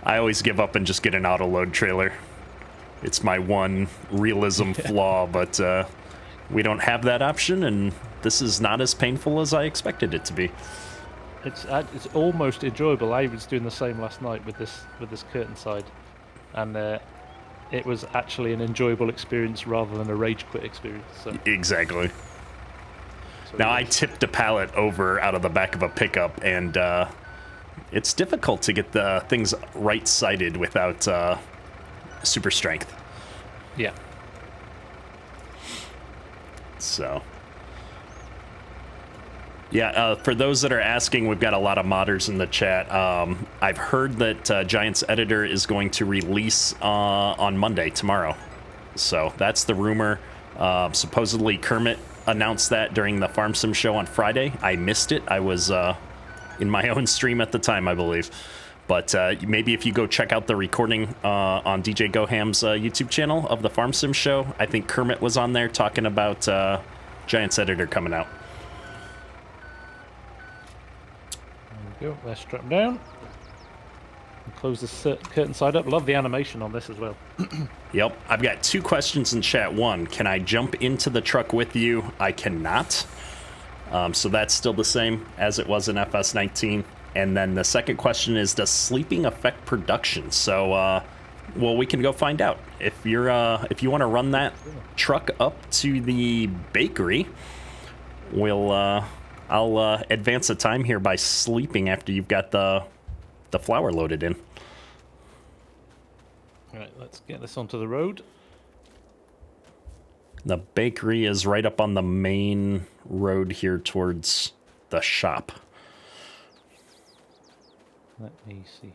I always give up and just get an auto load trailer. It's my one realism flaw, but we don't have that option, and this is not as painful as I expected it to be. It's almost enjoyable. I was doing the same last night with this curtain side, and it was actually an enjoyable experience rather than a rage quit experience. So. Exactly. So now I tipped a pallet over out of the back of a pickup, and it's difficult to get the things right-sided without super strength. Yeah. So. Yeah, for those that are asking, we've got a lot of modders in the chat. I've heard that Giant's editor is going to release on Monday, tomorrow. So that's the rumor. Supposedly Kermit announced that during the FarmSim show on Friday. I missed it. I was in my own stream at the time, I believe. But maybe if you go check out the recording on DJ GoHam's YouTube channel of the FarmSim show, I think Kermit was on there talking about Giant's editor coming out. There we go. Let's strap down. And close the curtain side up. Love the animation on this as well. Yep. I've got 2 questions in chat. One, can I jump into the truck with you? I cannot. So that's still the same as it was in FS19. And then the second question is, does sleeping affect production? So, well, we can go find out. If you want to run that truck up to the bakery, I'll advance the time here by sleeping after you've got the flour loaded in. All right, let's get this onto the road. The bakery is right up on the main road here towards the shop. Let me see.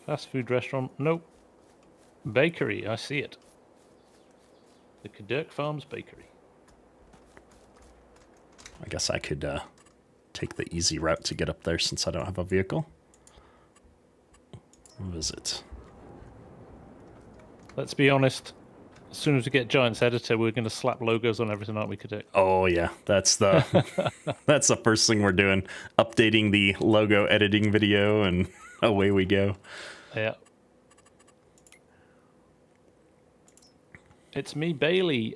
Fast food restaurant. Nope. Bakery. I see it. The Karaoke Farms Bakery. I guess I could take the easy route to get up there since I don't have a vehicle. Visit. Let's be honest. As soon as we get Giant's Editor, we're going to slap logos on everything, aren't we, Karaoke? Oh yeah, that's the that's the first thing we're doing. Updating the logo editing video, and away we go. Yeah. It's me, Bailey.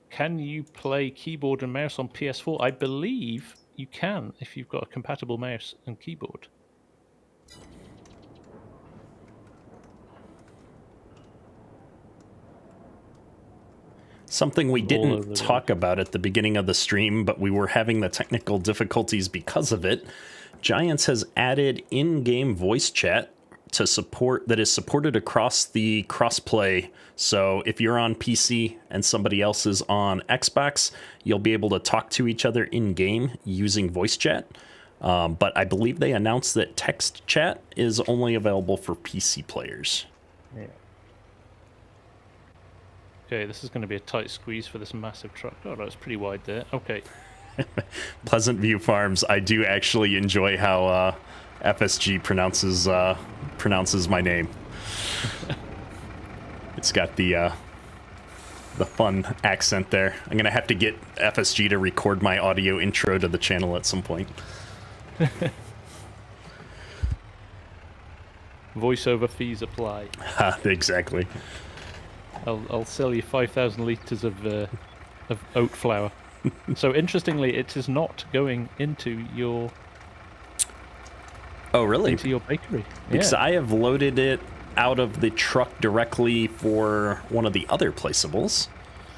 Can you play keyboard and mouse on PS4? I believe you can if you've got a compatible mouse and keyboard. Something we didn't talk about at the beginning of the stream, but we were having the technical difficulties because of it. Giants has added in-game voice chat to support that is supported across the crossplay. So if you're on PC and somebody else is on Xbox, you'll be able to talk to each other in-game using voice chat. But I believe they announced that text chat is only available for PC players. Yeah. Okay, this is going to be a tight squeeze for this massive truck. Oh, no, it's pretty wide there. Okay. Pleasant View Farms. I do actually enjoy how FSG pronounces my name. It's got the fun accent there. I'm gonna have to get FSG to record my audio intro to the channel at some point. Voiceover fees apply. Exactly. I'll sell you 5,000 liters of oat flour. So interestingly, it is not going into your. Oh, really? Into your bakery. Because yeah. I have loaded it out of the truck directly for one of the other placeables.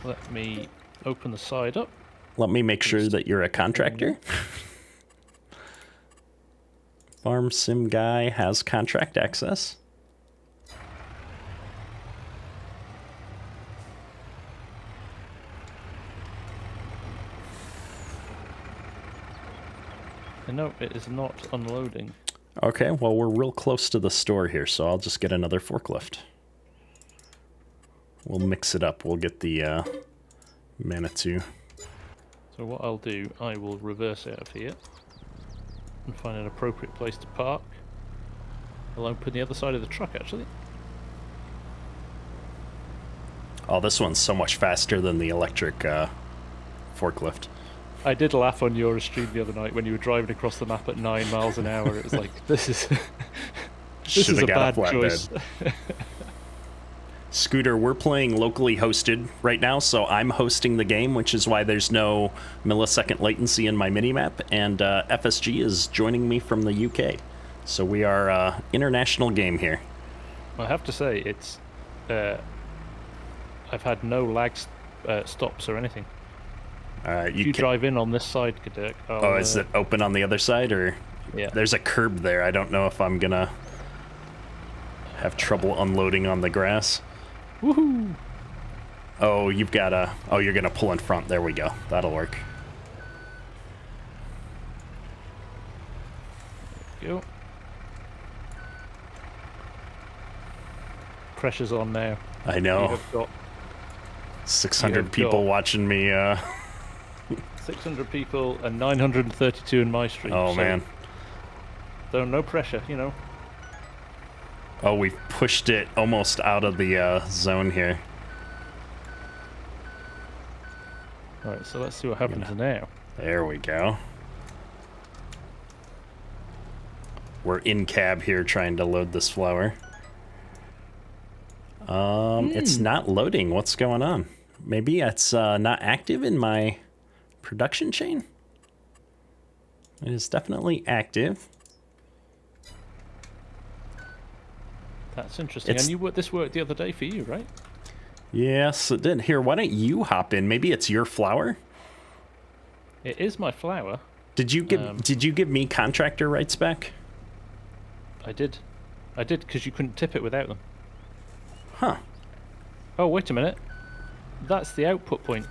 Let me open the side up. Let me make sure that you're a contractor. FarmSim guy has contract access. No, it is not unloading. Okay, well, we're real close to the store here, so I'll just get another forklift. We'll mix it up. We'll get the Manitou. So what I'll do, I will reverse out of here and find an appropriate place to park. I'll open the other side of the truck, actually. Oh, this one's so much faster than the electric forklift. I did laugh on your stream the other night when you were driving across the map at 9 miles an hour. It was like, this is a bad choice. Scooter, we're playing locally hosted right now, so I'm hosting the game, which is why there's no millisecond latency in my minimap, and FSG is joining me from the UK. So we are international game here. I have to say, it's I've had no lag stops or anything. If you drive in on this side, Karaoke. Oh, is it open on the other side, or? Yeah. There's a curb there. I don't know if I'm gonna have trouble unloading on the grass. Woohoo! Oh, you've got a. Oh, you're gonna pull in front. There we go. That'll work. Go. Pressure's on now. I know. You have got 600 people watching me. 600 people and 932 in my stream. Oh, so man. So no pressure, you know. Oh, we've pushed it almost out of the zone here. Alright, so let's see what happens now. There we go. We're in cab here trying to load this flour. It's not loading. What's going on? Maybe it's not active in my production chain. It is definitely active. That's interesting. And this worked the other day for you, right? Yes, it did. Here, why don't you hop in? Maybe it's your flour. It is my flour. Did you give me contractor rights back? I did because you couldn't tip it without them. Huh. Oh, wait a minute. That's the output point.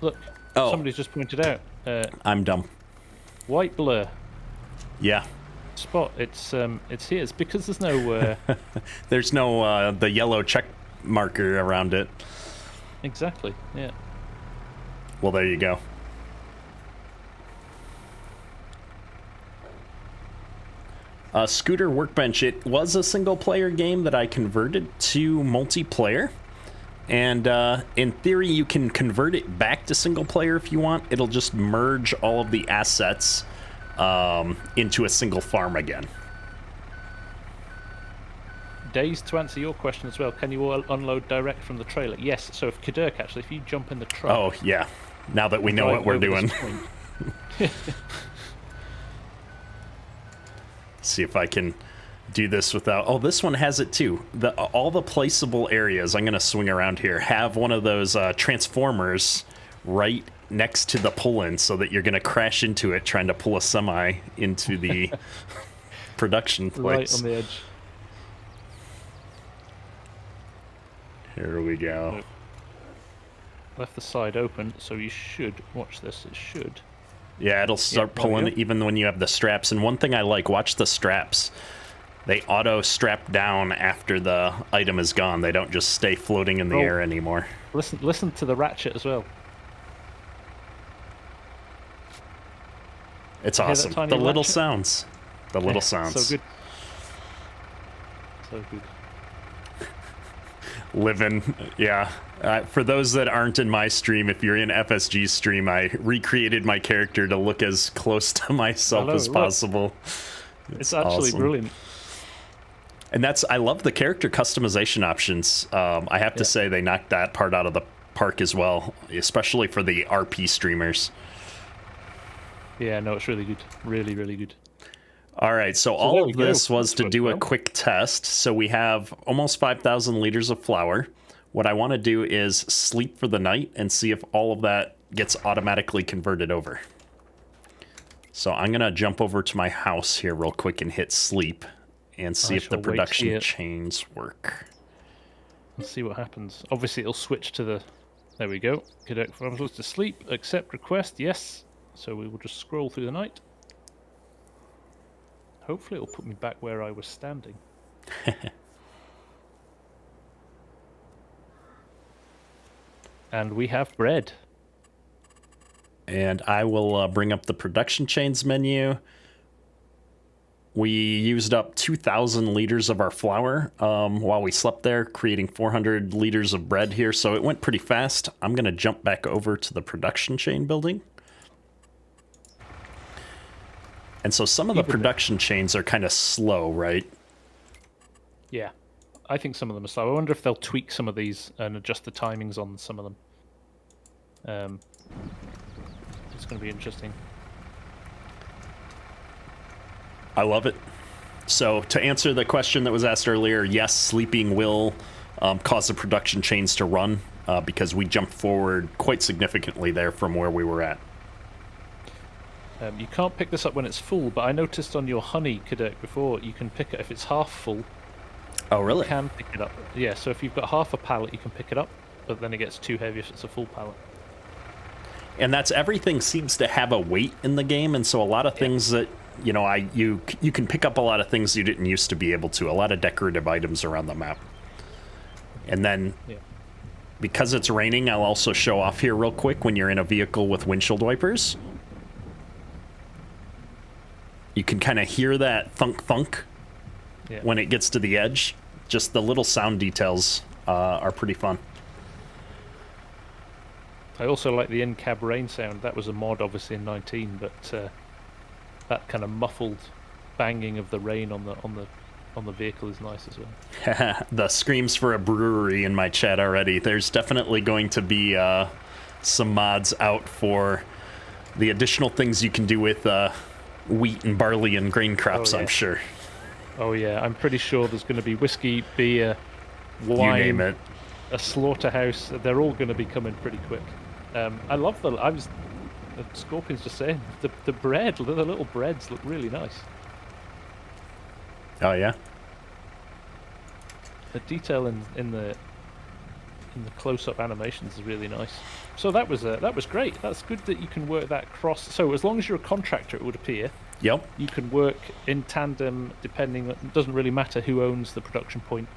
Look, somebody's just pointed out. I'm dumb. White blur. Yeah. spot. It's here. It's because there's no There's no the yellow check marker around it. exactly. Yeah. Well, there you go. Scooter Workbench. It was a single-player game that I converted to multiplayer. And in theory, you can convert it back to single-player if you want. It'll just merge all of the assets into a single farm again. Days, to answer your question as well, can you all unload direct from the trailer? Yes. So if Kadirk, actually, if you jump in the truck... Oh, yeah. Now that we know what we're doing. See if I can do this without... Oh, this one has it too. All the placeable areas, I'm going to swing around here, have one of those transformers right next to the pull-in so that you're going to crash into it trying to pull a semi into the production place. Right on the edge. Here we go. Left the side open, so you should... Watch this, it should... Yeah, it'll start pulling even when you have the straps. And one thing I like, watch the straps. They auto-strap down after the item is gone. They don't just stay floating in the air anymore. Listen to the ratchet as well. It's awesome. The little sounds. The little sounds. So good. So good. Living, yeah. For those that aren't in my stream, if you're in FSG's stream, I recreated my character to look as close to myself as possible. It's actually awesome. Brilliant. And I love the character customization options. I have to say they knocked that part out of the park as well, especially for the RP streamers. Yeah, no, it's really good. Really, really good. All right, so all of this was to do a quick test. So we have almost 5,000 liters of flour. What I want to do is sleep for the night and see if all of that gets automatically converted over. So I'm going to jump over to my house here real quick and hit sleep and see if the production chains work. Let's see what happens. Obviously, it'll switch to the... There we go. I'm supposed to sleep, accept request, yes. So we will just scroll through the night. Hopefully it'll put me back where I was standing. And we have bread. And I will bring up the production chains menu. We used up 2,000 liters of our flour while we slept there, creating 400 liters of bread here. So it went pretty fast. I'm going to jump back over to the production chain building. And so some of the production chains are kind of slow, right? Yeah. I think some of them are slow. I wonder if they'll tweak some of these and adjust the timings on some of them. It's going to be interesting. I love it. So to answer the question that was asked earlier, yes, sleeping will cause the production chains to run because we jumped forward quite significantly there from where we were at. You can't pick this up when it's full, but I noticed on your honey, Kadek, before, you can pick it if it's half full. Oh, really? You can pick it up. Yeah, so if you've got half a pallet, you can pick it up, but then it gets too heavy if it's a full pallet. And that's everything seems to have a weight in the game, and so a lot of things that, you know, you can pick up a lot of things you didn't used to be able to, a lot of decorative items around the map. And then, because it's raining, I'll also show off here real quick when you're in a vehicle with windshield wipers. You can kind of hear that thunk when it gets to the edge. Just the little sound details are pretty fun. I also like the in-cab rain sound. That was a mod, obviously, in 19, but that kind of muffled banging of the rain on the vehicle is nice as well. The screams for a brewery in my chat already. There's definitely going to be some mods out for the additional things you can do with wheat and barley and grain crops, I'm sure. Oh yeah, I'm pretty sure there's going to be whiskey, beer, wine, you name it, a slaughterhouse. They're all going to be coming pretty quick. I love the Scorpion's just saying the bread, the little breads look really nice. Oh yeah, the detail in the close-up animations is really nice. So that was great. That's good that you can work that cross. So as long as you're a contractor, it would appear. Yep. You can work in tandem depending. It doesn't really matter who owns the production point.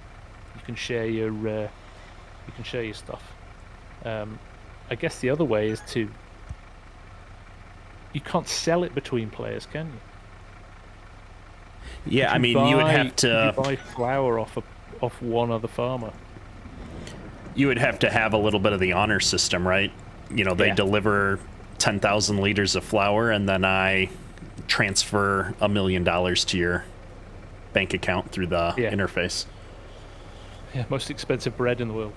You can share your stuff. I guess the other way is to. You can't sell it between players, can you? Yeah, I mean, you would have to. Could you buy flour off one other farmer. You would have to have a little bit of the honor system, right? You know, they deliver 10,000 liters of flour, and then I transfer $1 million to your bank account through the interface. Yeah, most expensive bread in the world.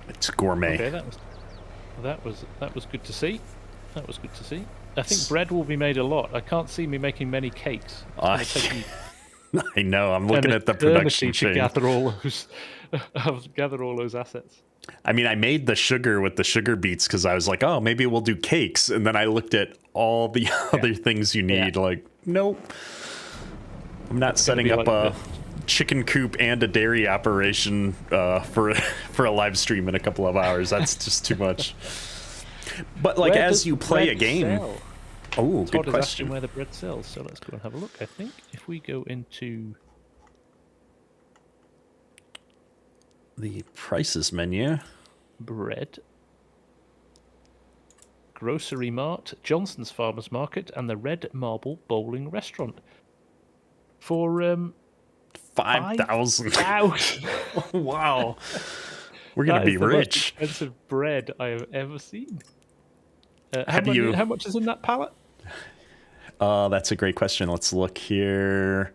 It's gourmet. Okay, that was good to see. That was good to see. I think bread will be made a lot. I can't see me making many cakes. I know. I'm looking at the production chain. To gather all those assets. I mean, I made the sugar with the sugar beets because I was like, oh, maybe we'll do cakes. And then I looked at all the other things you need. Like, nope. I'm not setting up a chicken coop and a dairy operation for a live stream in a couple of hours. That's just too much. But like, as you play a game. Sell? Oh, good Todd is question. asking where the bread sells, so let's go and have a look. I think if we go into the prices menu, bread, Grocery Mart, Johnson's Farmers Market, and the Red Marble Bowling Restaurant for 5,000. Wow, we're gonna be the rich. Most expensive bread I have ever seen. How much is in that pallet? That's a great question. Let's look here.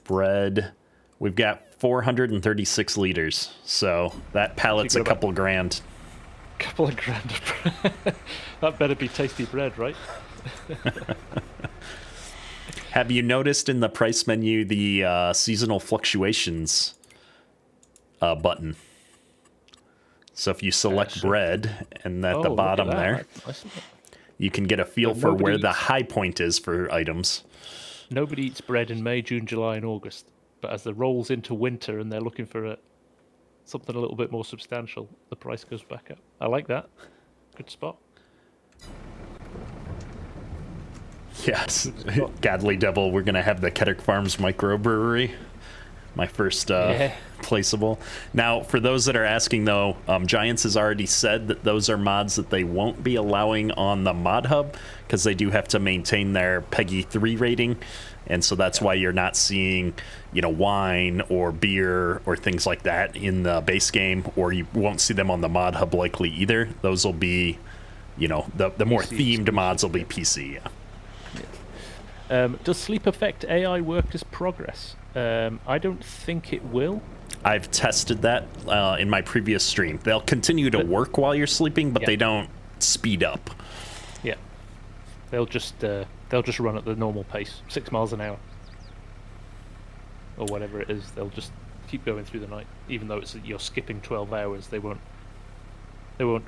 Bread. We've got 436 liters. So that pallet's a couple grand. Couple of grand of bread. That better be tasty bread, right? Have you noticed in the price menu the seasonal fluctuations button? So if you select bread and at the bottom there, you can get a feel for where the high point is for items. Nobody eats bread in May, June, July, and August. But as it rolls into winter and they're looking for something a little bit more substantial, the price goes back up. I like that. Good spot. Yes. Godly Devil, we're going to have the Kedrick Farms microbrewery. My first placeable. Now, for those that are asking, though, Giants has already said that those are mods that they won't be allowing on the mod hub because they do have to maintain their PEGI 3 rating. And so that's why you're not seeing, wine or beer or things like that in the base game, or you won't see them on the mod hub likely either. Those will be, the more themed mods will be PC. Does sleep affect AI work as progress? I don't think it will. I've tested that in my previous stream. They'll continue to work while you're sleeping, but they don't speed up. Yeah, they'll just run at the normal pace, 6 miles an hour, or whatever it is. They'll just keep going through the night, even though you're skipping 12 hours. They won't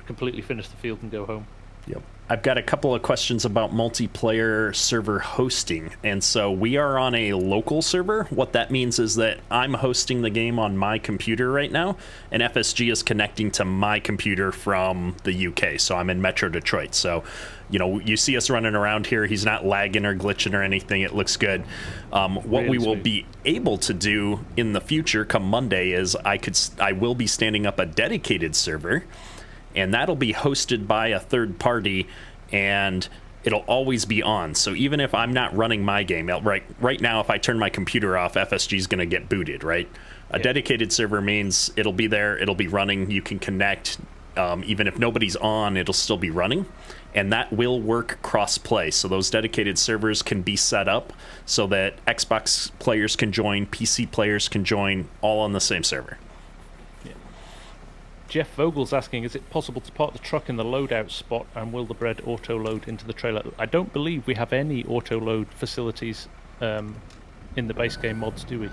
completely finish the field and go home. Yep. I've got a couple of questions about multiplayer server hosting. And so we are on a local server. What that means is that I'm hosting the game on my computer right now, and FSG is connecting to my computer from the UK. So I'm in Metro Detroit. So, you see us running around here. He's not lagging or glitching or anything. It looks good. What we will be able to do in the future, come Monday, is I will be standing up a dedicated server. And that'll be hosted by a third party, and it'll always be on. So even if I'm not running my game, right now, if I turn my computer off, FSG is going to get booted, right? A dedicated server means it'll be there, it'll be running, you can connect. Even if nobody's on, it'll still be running. And that will work cross-play. So those dedicated servers can be set up so that Xbox players can join, PC players can join, all on the same server. Jeff Vogel's asking, is it possible to park the truck in the loadout spot, and will the bread auto-load into the trailer? I don't believe we have any auto-load facilities in the base game mods, do we?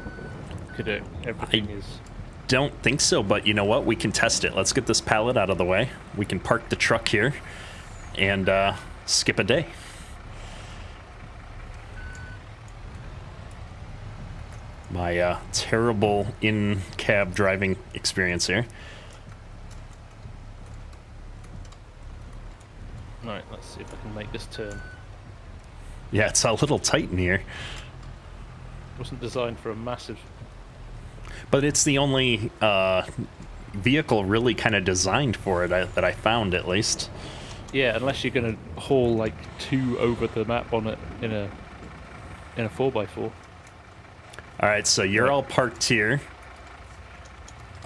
Don't think so, but you know what? We can test it. Let's get this pallet out of the way. We can park the truck here and skip a day. My terrible in-cab driving experience here. Right, let's see if I can make this turn. Yeah, it's a little tight in here. Wasn't designed for a massive... But it's the only vehicle really kind of designed for it that I found, at least. Yeah, unless you're going to haul like 2 over the map on it in a 4x4. All right, so you're all parked here.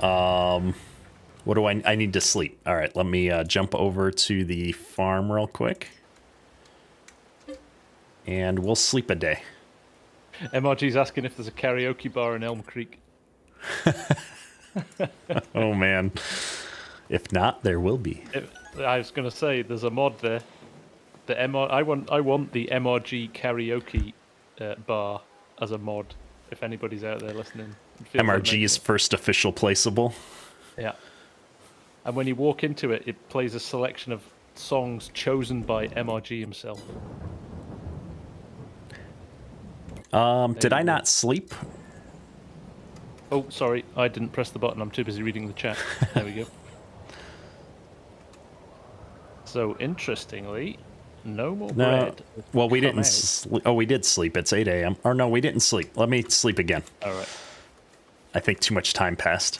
What do I need to sleep? All right, let me jump over to the farm real quick. And we'll sleep a day. MRG's asking if there's a karaoke bar in Elm Creek. Oh, man. If not, there will be. I was going to say, there's a mod there. I want the MRG Karaoke Bar as a mod, if anybody's out there listening. MRG's first official placeable. Yeah. And when you walk into it, it plays a selection of songs chosen by MRG himself. Did I not sleep? Oh, sorry, I didn't press the button. I'm too busy reading the chat. There we go. So, interestingly, no more bread. Well, we didn't sleep. Oh, we did sleep. It's 8 a.m. Or no, we didn't sleep. Let me sleep again. All right. I think too much time passed.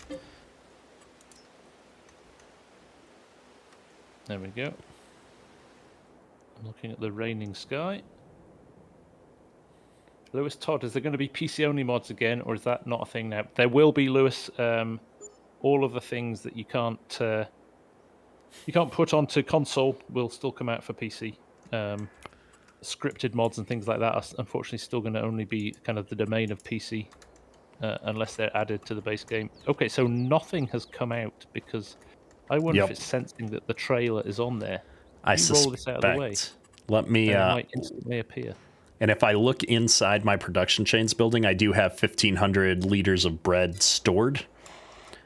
There we go. I'm looking at the raining sky. Lewis Todd, is there going to be PC-only mods again, or is that not a thing now? There will be, Lewis. All of the things that you can't put onto console will still come out for PC. Scripted mods and things like that are unfortunately still going to only be kind of the domain of PC, unless they're added to the base game. Okay, so nothing has come out because I wonder if it's sensing that the trailer is on there. I suspect. Roll this out of the way. Let me. It might instantly appear. And if I look inside my production chains building, I do have 1,500 liters of bread stored.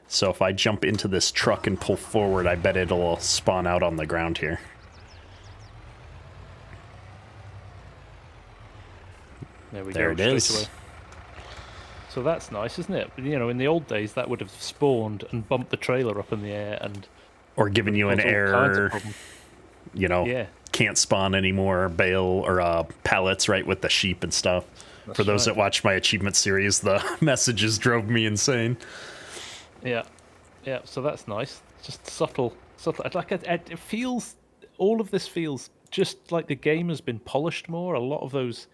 So if I jump into this truck and pull forward, I bet it'll spawn out on the ground here. There we go. There it is. Away. So that's nice, isn't it? You know, in the old days, that would have spawned and bumped the trailer up in the air and... Or given you an error, you know, can't spawn any more bale or pallets, right, with the sheep and stuff. That's For those that watch my achievement series, the messages drove me insane. Yeah, yeah. So that's nice. Just subtle. Like it feels. All of this feels just like the game has been polished more. A lot of those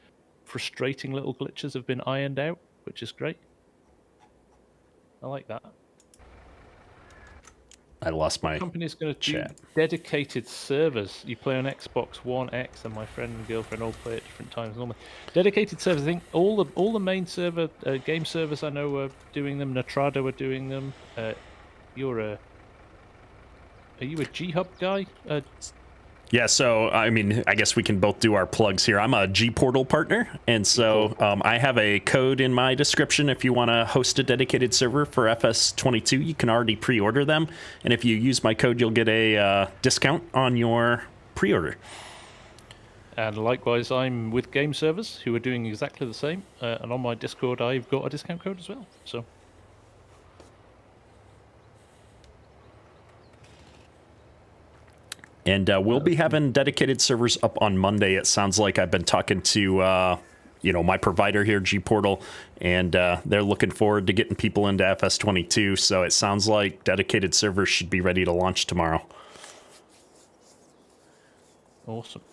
frustrating little glitches have been ironed out, which is great. I like that. I lost my company's going to do dedicated servers. You play on Xbox One X, and my friend and girlfriend all play at different times normally. Dedicated servers. I think all the main server game servers I know are doing them. Natrado are doing them. Are you a G-Hub guy? Yeah, so, I mean, I guess we can both do our plugs here. I'm a G-Portal partner, and so I have a code in my description. If you want to host a dedicated server for FS22, you can already pre-order them. And if you use my code, you'll get a discount on your pre-order. And likewise, I'm with game servers who are doing exactly the same. And on my Discord, I've got a discount code as well. So. And we'll be having dedicated servers up on Monday. It sounds like I've been talking to, my provider here, G-Portal, and they're looking forward to getting people into FS22. So it sounds like dedicated servers should be ready to launch tomorrow. Awesome.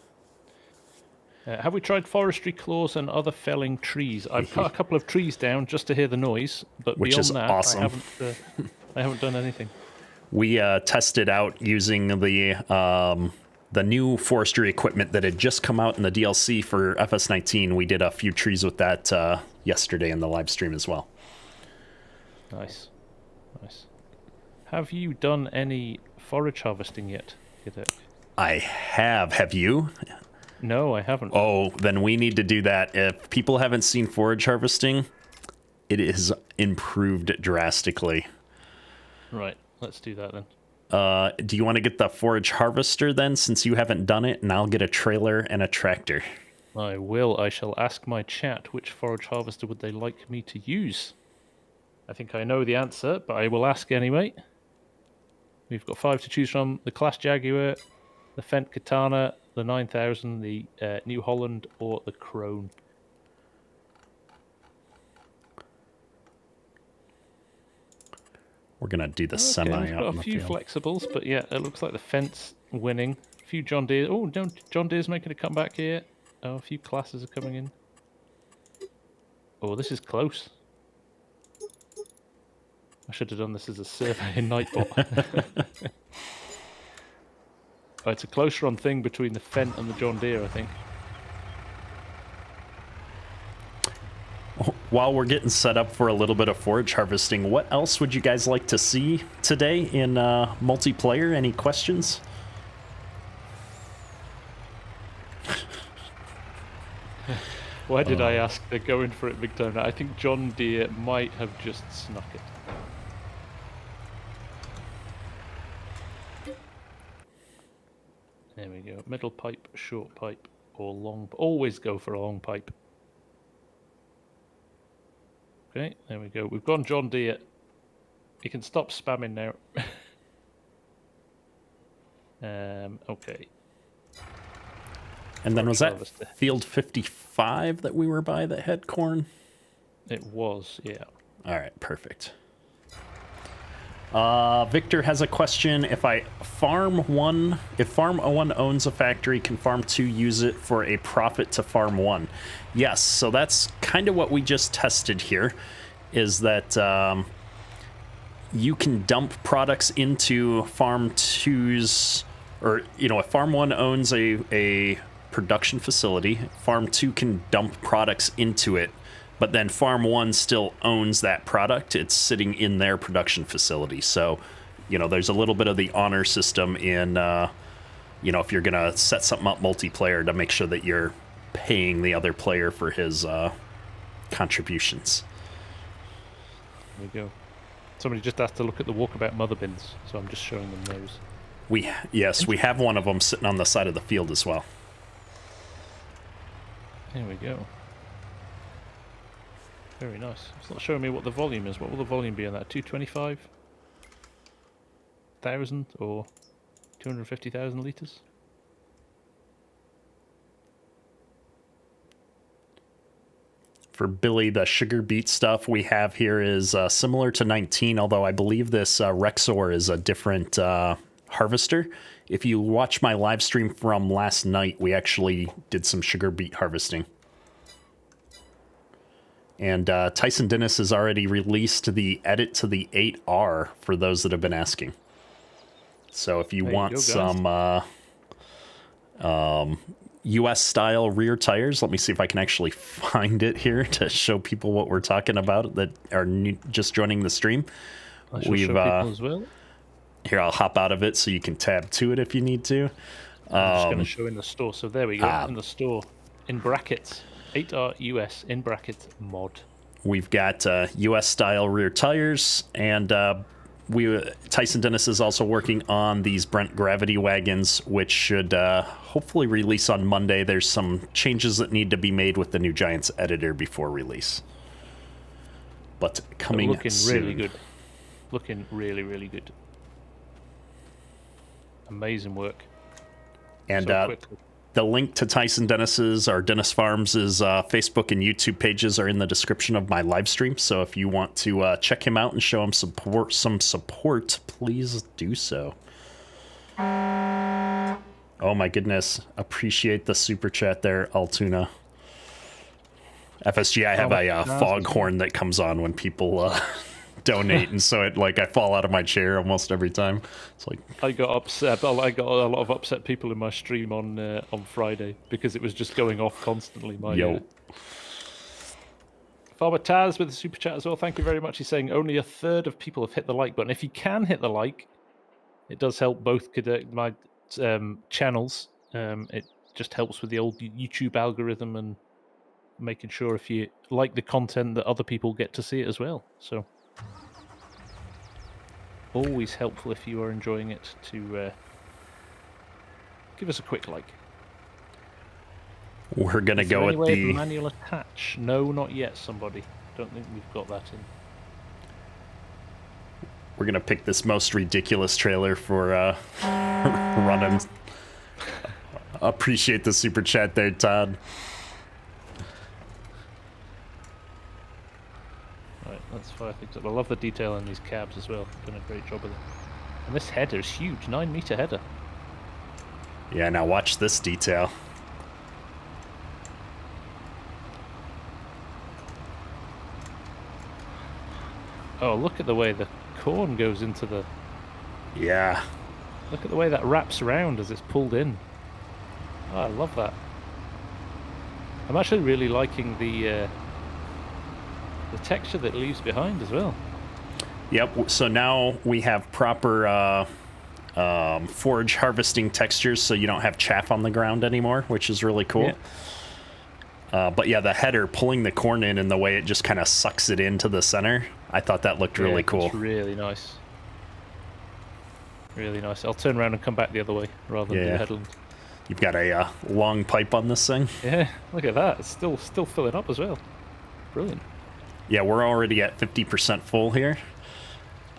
Have we tried forestry claws and other felling trees? I've cut a couple of trees down just to hear the noise, but Which beyond is that, awesome. I haven't done anything. We tested out using the new forestry equipment that had just come out in the DLC for FS19. We did a few trees with that yesterday in the live stream as well. Nice. Have you done any forage harvesting yet? I have. Have you? No, I haven't. Oh, then we need to do that. If people haven't seen forage harvesting, it is improved drastically. Right. Let's do that then. Do you want to get the Forage Harvester then, since you haven't done it, and I'll get a trailer and a tractor? I will. I shall ask my chat which Forage Harvester would they like me to use. I think I know the answer, but I will ask anyway. We've got 5 to choose from. The Class Jaguar, the Fendt Katana, the 9000, the New Holland, or the Krone. We're going to do the Okay, semi we've out got in a the few field. flexibles, but yeah, it looks like the fence winning. A few John Deere. Oh, no, John Deere's making a comeback here. Oh, a few classes are coming in. Oh, this is close. I should have done this as a survey in Nightbot. Oh, it's a close run thing between the Fendt and the John Deere, I think. While we're getting set up for a little bit of forage harvesting, what else would you guys like to see today in multiplayer? Any questions? Why did I ask? They're going for it big time now. I think John Deere might have just snuck it. There we go. Middle pipe, short pipe, or long. Always go for a long pipe. Okay, there we go. We've gone John Deere. You can stop spamming now. Okay. And then was Forage that Harvester. field 55 that we were by that had corn? It was, yeah. All right, perfect. Victor has a question. If Farm 1 owns a factory, can Farm 2 use it for a profit to Farm 1? Yes, so that's kind of what we just tested here, is that you can dump products into Farm 2's, or, you know, if Farm 1 owns a production facility, Farm 2 can dump products into it, but then Farm 1 still owns that product. It's sitting in their production facility. So, you know, there's a little bit of the honor system in, you know, if you're going to set something up multiplayer, to make sure that you're paying the other player for his contributions. There we go. Somebody just asked to look at the walkabout mother bins, so I'm just showing them those. Yes, we have one of them sitting on the side of the field as well. There we go. Very nice. It's not showing me what the volume is. What will the volume be on that? 225,000 or 250,000 litres? For Billy, the sugar beet stuff we have here is similar to 19, although I believe this Rexor is a different harvester. If you watch my live stream from last night, we actually did some sugar beet harvesting. And Tyson Dennis has already released the edit to the 8R for those that have been asking. So if you want some US style rear tires, let me see if I can actually find it here to show people what we're talking about that are just joining the stream. I shall show people as well. Here, I'll hop out of it so you can tab to it if you need to. I'm just going to show in the store. So there we go, in the store, in brackets, 8R US, in brackets, mod. We've got US style rear tires, and Tyson Dennis is also working on these Brent Gravity wagons, which should hopefully release on Monday. There's some changes that need to be made with the new Giants editor before release. But coming looking soon. Really good. Looking really, really good. Amazing work. And so the link to Tyson Dennis's or Dennis Farms' Facebook and YouTube pages are in the description of my live stream. So if you want to check him out and show him some support, please do so. Oh my goodness. Appreciate the super chat there, Altuna. FSG, I have a foghorn that comes on when people donate, and so it I fall out of my chair almost every time. It's like I got upset. I got a lot of upset people in my stream on Friday because it was just going off constantly. Farmer Taz with the super chat as well. Thank you very much. He's saying only a third of people have hit the like button. If you can hit the like, it does help both my channels. It just helps with the old YouTube algorithm and making sure if you like the content that other people get to see it as well. So always helpful if you are enjoying it to give us a quick like. We're going to go with the manual attach. No, not yet, somebody. Don't think we've got that in. We're going to pick this most ridiculous trailer for running. Appreciate the super chat there, Todd. Right, let's fire things up. I love the detail in these cabs as well. Done a great job of it. And this header is huge, 9-meter header. Yeah, now watch this detail. Oh, look at the way the corn goes into the... Yeah. Look at the way that wraps around as it's pulled in. Oh, I love that. I'm actually really liking the texture that it leaves behind as well. Yep, so now we have proper forage harvesting textures, so you don't have chaff on the ground anymore, which is really cool. Yeah. But yeah, the header pulling the corn in and the way it just kind of sucks it into the center, I thought that looked really cool. It's really nice. Really nice. I'll turn around and come back the other way rather than do the headland. You've got a long pipe on this thing. Yeah, look at that. It's still filling up as well. Brilliant. Yeah, we're already at 50% full here.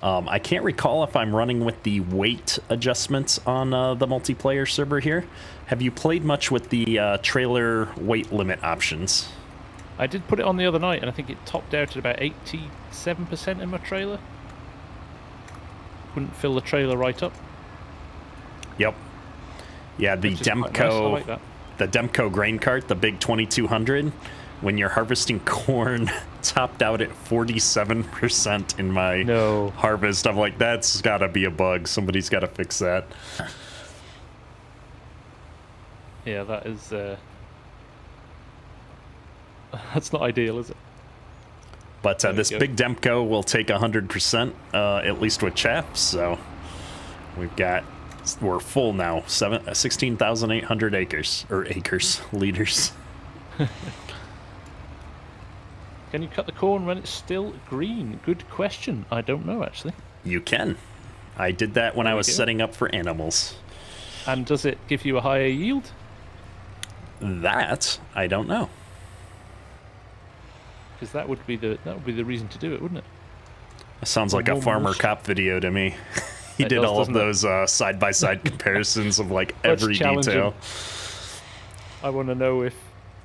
I can't recall if I'm running with the weight adjustments on the multiplayer server here. Have you played much with the trailer weight limit options? I did put it on the other night, and I think it topped out at about 87% in my trailer. Wouldn't fill the trailer right up. Yep. Yeah, the Demco, nice. I like that. The Demco grain cart, the big 2200. When you're harvesting corn, topped out at 47% in my harvest. I'm like, that's got to be a bug. Somebody's got to fix that. Yeah, that is... that's not ideal, is it? But this big Demco will take 100%, at least with chaff. So we're full now. 16,800 acres, or liters. Can you cut the corn when it's still green? Good question. I don't know, actually. You can. I did that when I was setting up for animals. And does it give you a higher yield? That I don't know. Because that would be the reason to do it, wouldn't it? It sounds like a Farmer Cop video to me. He did all of those side-by-side comparisons of like every detail. I want to know if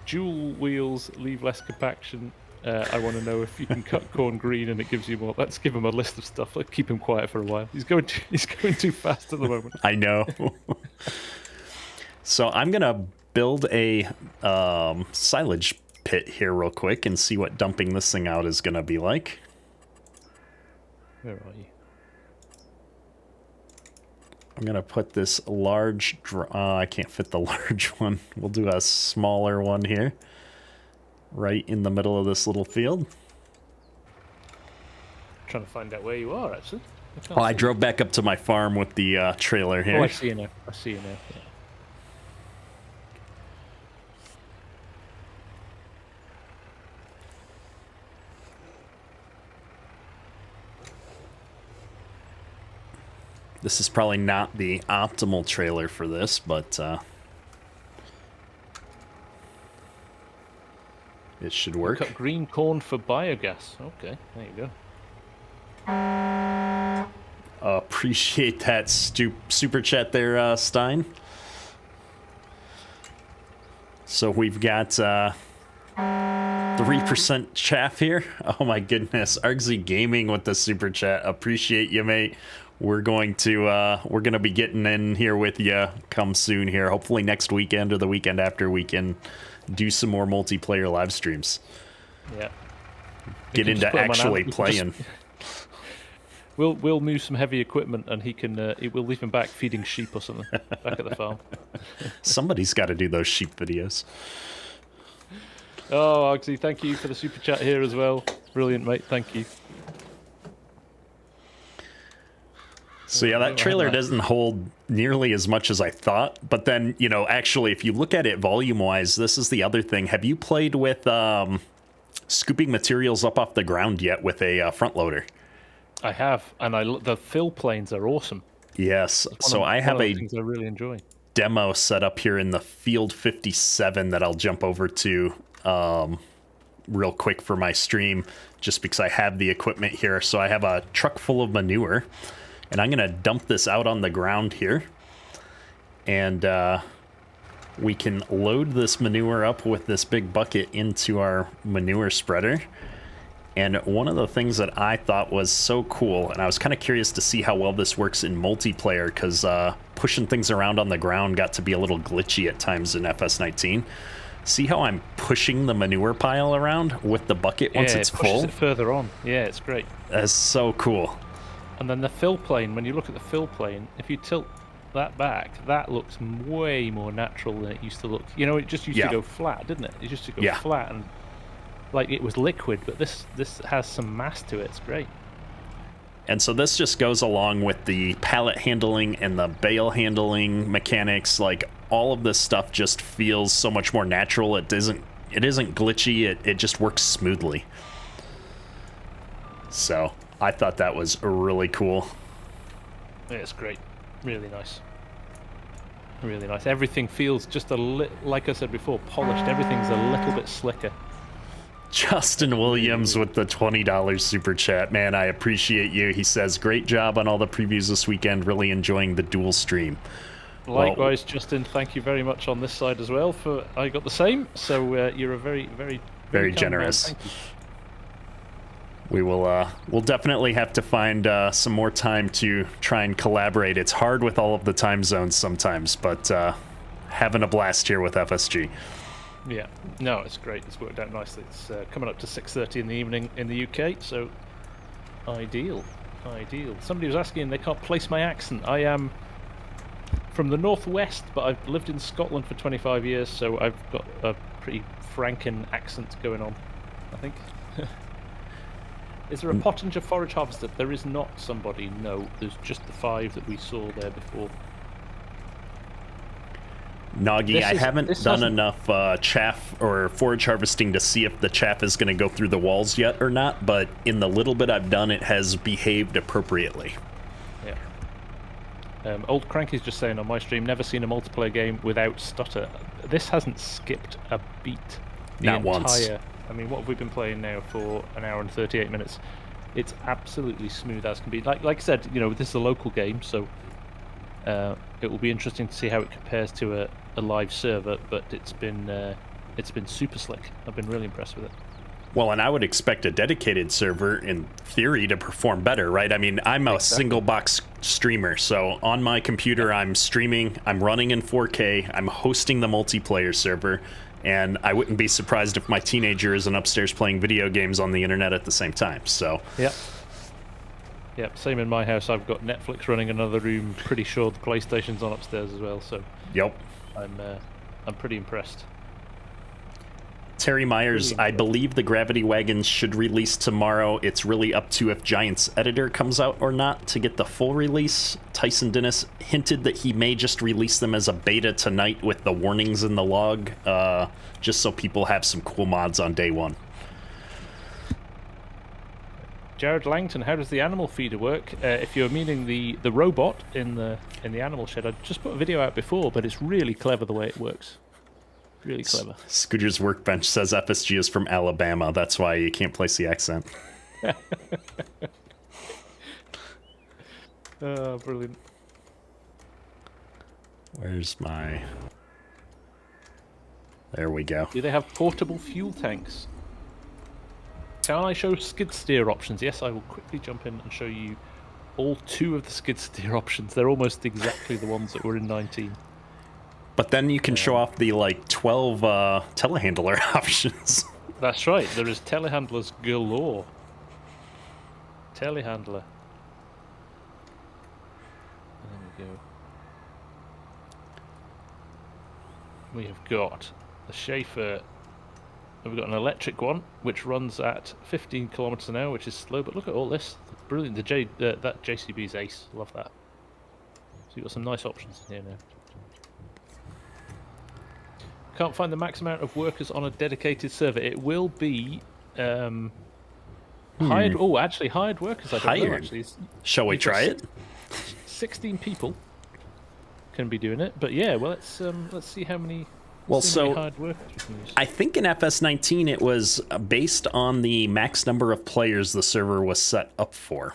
dual wheels leave less compaction. I want to know if you can cut corn green and it gives you more. Let's give him a list of stuff. Let's keep him quiet for a while. He's going too fast at the moment. I know. So I'm gonna build a silage pit here real quick and see what dumping this thing out is gonna be like. Where are you? I'm gonna put this large. I can't fit the large one. We'll do a smaller one here. Right in the middle of this little field. Trying to find out where you are, actually. I drove back up to my farm with the trailer here. Oh, I see you now. Yeah. This is probably not the optimal trailer for this, but it should work. Cut green corn for biogas. Okay, there you go. Appreciate that super chat there, Stein. So we've got 3% chaff here. Oh my goodness, Argsy Gaming with the super chat. Appreciate you, mate. We're going to be getting in here with you come soon here. Hopefully next weekend or the weekend after we can do some more multiplayer live streams. Yeah. Get into actually playing. We'll move some heavy equipment and we'll leave him back feeding sheep or something back at the farm. Somebody's got to do those sheep videos. Oh, Argsy, thank you for the super chat here as well. Brilliant, mate. Thank you. So yeah, that trailer doesn't hold nearly as much as I thought. But then, actually, if you look at it volume-wise, this is the other thing. Have you played with scooping materials up off the ground yet with a front loader? I have, and the fill planes are awesome. Yes, so I have a things I really enjoy. Demo set up here in the Field 57 that I'll jump over to real quick for my stream, just because I have the equipment here. So I have a truck full of manure. And I'm going to dump this out on the ground here. And we can load this manure up with this big bucket into our manure spreader. And one of the things that I thought was so cool, and I was kind of curious to see how well this works in multiplayer, because pushing things around on the ground got to be a little glitchy at times in FS19. See how I'm pushing the manure pile around with the bucket once it's full? It further on. Yeah, it's great. That's so cool. And then the fill plane, when you look at the fill plane, if you tilt that back, that looks way more natural than it used to look. You know, it just used to go flat, didn't it? It used to go flat and like it was liquid, but this has some mass to it. It's great. And so this just goes along with the pallet handling and the bale handling mechanics. Like, all of this stuff just feels so much more natural. It isn't glitchy. It just works smoothly. So I thought that was really cool. Yeah, it's great. Really nice. Really nice. Everything feels just like I said before, polished. Everything's a little bit slicker. Justin Williams with the $20 super chat. Man, I appreciate you. He says, great job on all the previews this weekend. Really enjoying the dual stream. Likewise, Justin, thank you very much on this side as well. I got the same, so you're a very generous. Man. Thank you. We'll definitely have to find some more time to try and collaborate. It's hard with all of the time zones sometimes, but having a blast here with FSG. Yeah, no, it's great. It's worked out nicely. It's coming up to 6:30 in the evening in the UK, so ideal. Somebody was asking, they can't place my accent. I am from the northwest, but I've lived in Scotland for 25 years, so I've got a pretty Franken accent going on, I think. Is there a Pottinger Forage Harvester? There is not, somebody. No, there's just the 5 that we saw there before. Noggy, I haven't done enough chaff or forage harvesting to see if the chaff is going to go through the walls yet or not, but in the little bit I've done, it has behaved appropriately. Yeah. Old Cranky's just saying on my stream, never seen a multiplayer game without stutter. This hasn't skipped a beat. Not once. I mean, what have we been playing now for an hour and 38 minutes? It's absolutely smooth as can be. Like I said, you know, this is a local game, so it will be interesting to see how it compares to a live server, but it's been super slick. I've been really impressed with it. Well, and I would expect a dedicated server, in theory, to perform better, right? I mean, I'm a single box streamer, so on my computer I'm streaming, I'm running in 4K, I'm hosting the multiplayer server, and I wouldn't be surprised if my teenager isn't upstairs playing video games on the internet at the same time, so... Yep, same in my house. I've got Netflix running in another room. Pretty sure the PlayStation's on upstairs as well. So, yep, I'm pretty impressed. Terry Myers, I believe the Gravity Wagons should release tomorrow. It's really up to if Giant's editor comes out or not to get the full release. Tyson Dennis hinted that he may just release them as a beta tonight with the warnings in the log, just so people have some cool mods on day one. Jared Langton, how does the animal feeder work? If you're meaning the robot in the animal shed, I just put a video out before, but it's really clever the way it works. Really clever. Scooter's Workbench says FSG is from Alabama. That's why you can't place the accent. Oh, brilliant. Where's my... There we go. Do they have portable fuel tanks? Can I show skid steer options? Yes, I will quickly jump in and show you all 2 of the skid steer options. They're almost exactly the ones that were in 19. But then you can show off the, 12 telehandler options. That's right. There is telehandlers galore. Telehandler. There we go. We have got the Schaefer. We've got an electric one, which runs at 15 kilometers an hour, which is slow. But look at all this. Brilliant. That JCB's ace. Love that. So you've got some nice options in here now. Can't find the max amount of workers on a dedicated server. It will be hired. Oh, actually, hired workers. I don't know, actually. Shall we try it? 16 people can be doing it. But yeah, well, let's see how many. Well, so hired workers we can use. I think in FS19 it was based on the max number of players the server was set up for.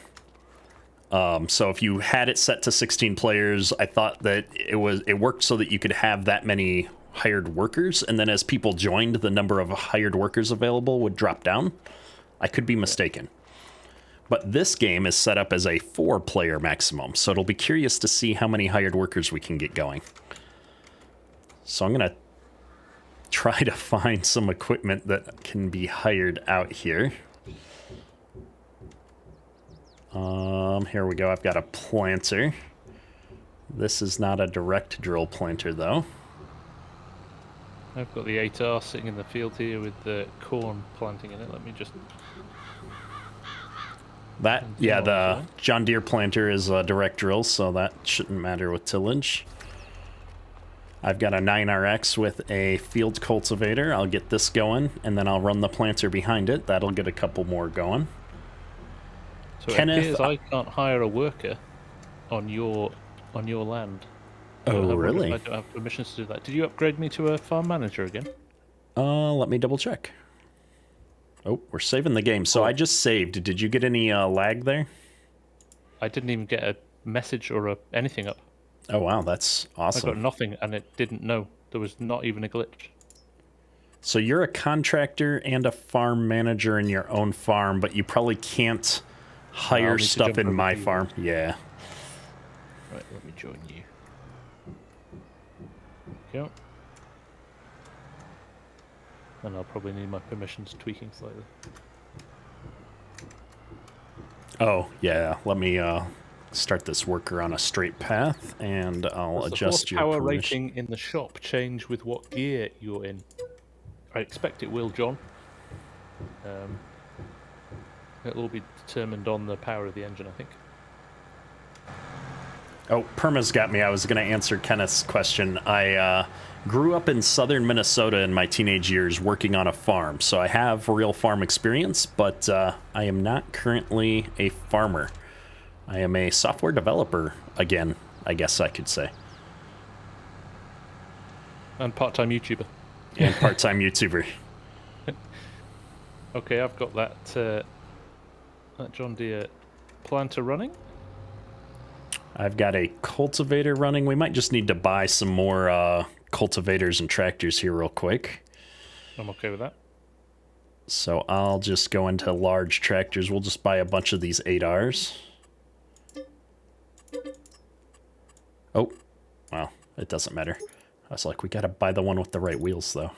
So if you had it set to 16 players, I thought that it worked so that you could have that many hired workers, and then as people joined, the number of hired workers available would drop down. I could be mistaken. But this game is set up as a 4-player maximum, so it'll be curious to see how many hired workers we can get going. So I'm going to try to find some equipment that can be hired out here. Here we go. I've got a planter. This is not a direct drill planter, though. I've got the 8R sitting in the field here with the corn planting in it. Let me just... That, yeah, the John Deere planter is a direct drill, so that shouldn't matter with tillage. I've got a 9RX with a field cultivator. I'll get this going, and then I'll run the planter behind it. That'll get a couple more going. So Kenneth, it appears I can't hire a worker on your land. Oh, really? I don't have permissions to do that. Did you upgrade me to a farm manager again? Let me double check. Oh, we're saving the game. So I just saved. Did you get any lag there? I didn't even get a message or anything up. Oh, wow, that's awesome. I got nothing, and it didn't know. There was not even a glitch. So you're a contractor and a farm manager in your own farm, but you probably can't hire stuff in my farm. Yeah. Right, let me join you. There we go. And I'll probably need my permissions tweaking slightly. Oh, yeah. Let me start this worker on a straight path, and I'll adjust your horsepower permission. rating in the shop change with what gear you're in? I expect it will, John. It'll all be determined on the power of the engine, I think. Oh, Perma's got me. I was going to answer Kenneth's question. I grew up in southern Minnesota in my teenage years working on a farm, so I have real farm experience, but I am not currently a farmer. I am a software developer, again, I guess I could say. And part-time YouTuber. And part-time YouTuber. Okay, I've got that John Deere planter running. I've got a cultivator running. We might just need to buy some more cultivators and tractors here real quick. I'm okay with that. So I'll just go into large tractors. We'll just buy a bunch of these 8Rs. Oh, well, it doesn't matter. I was like, we gotta buy the one with the right wheels, though.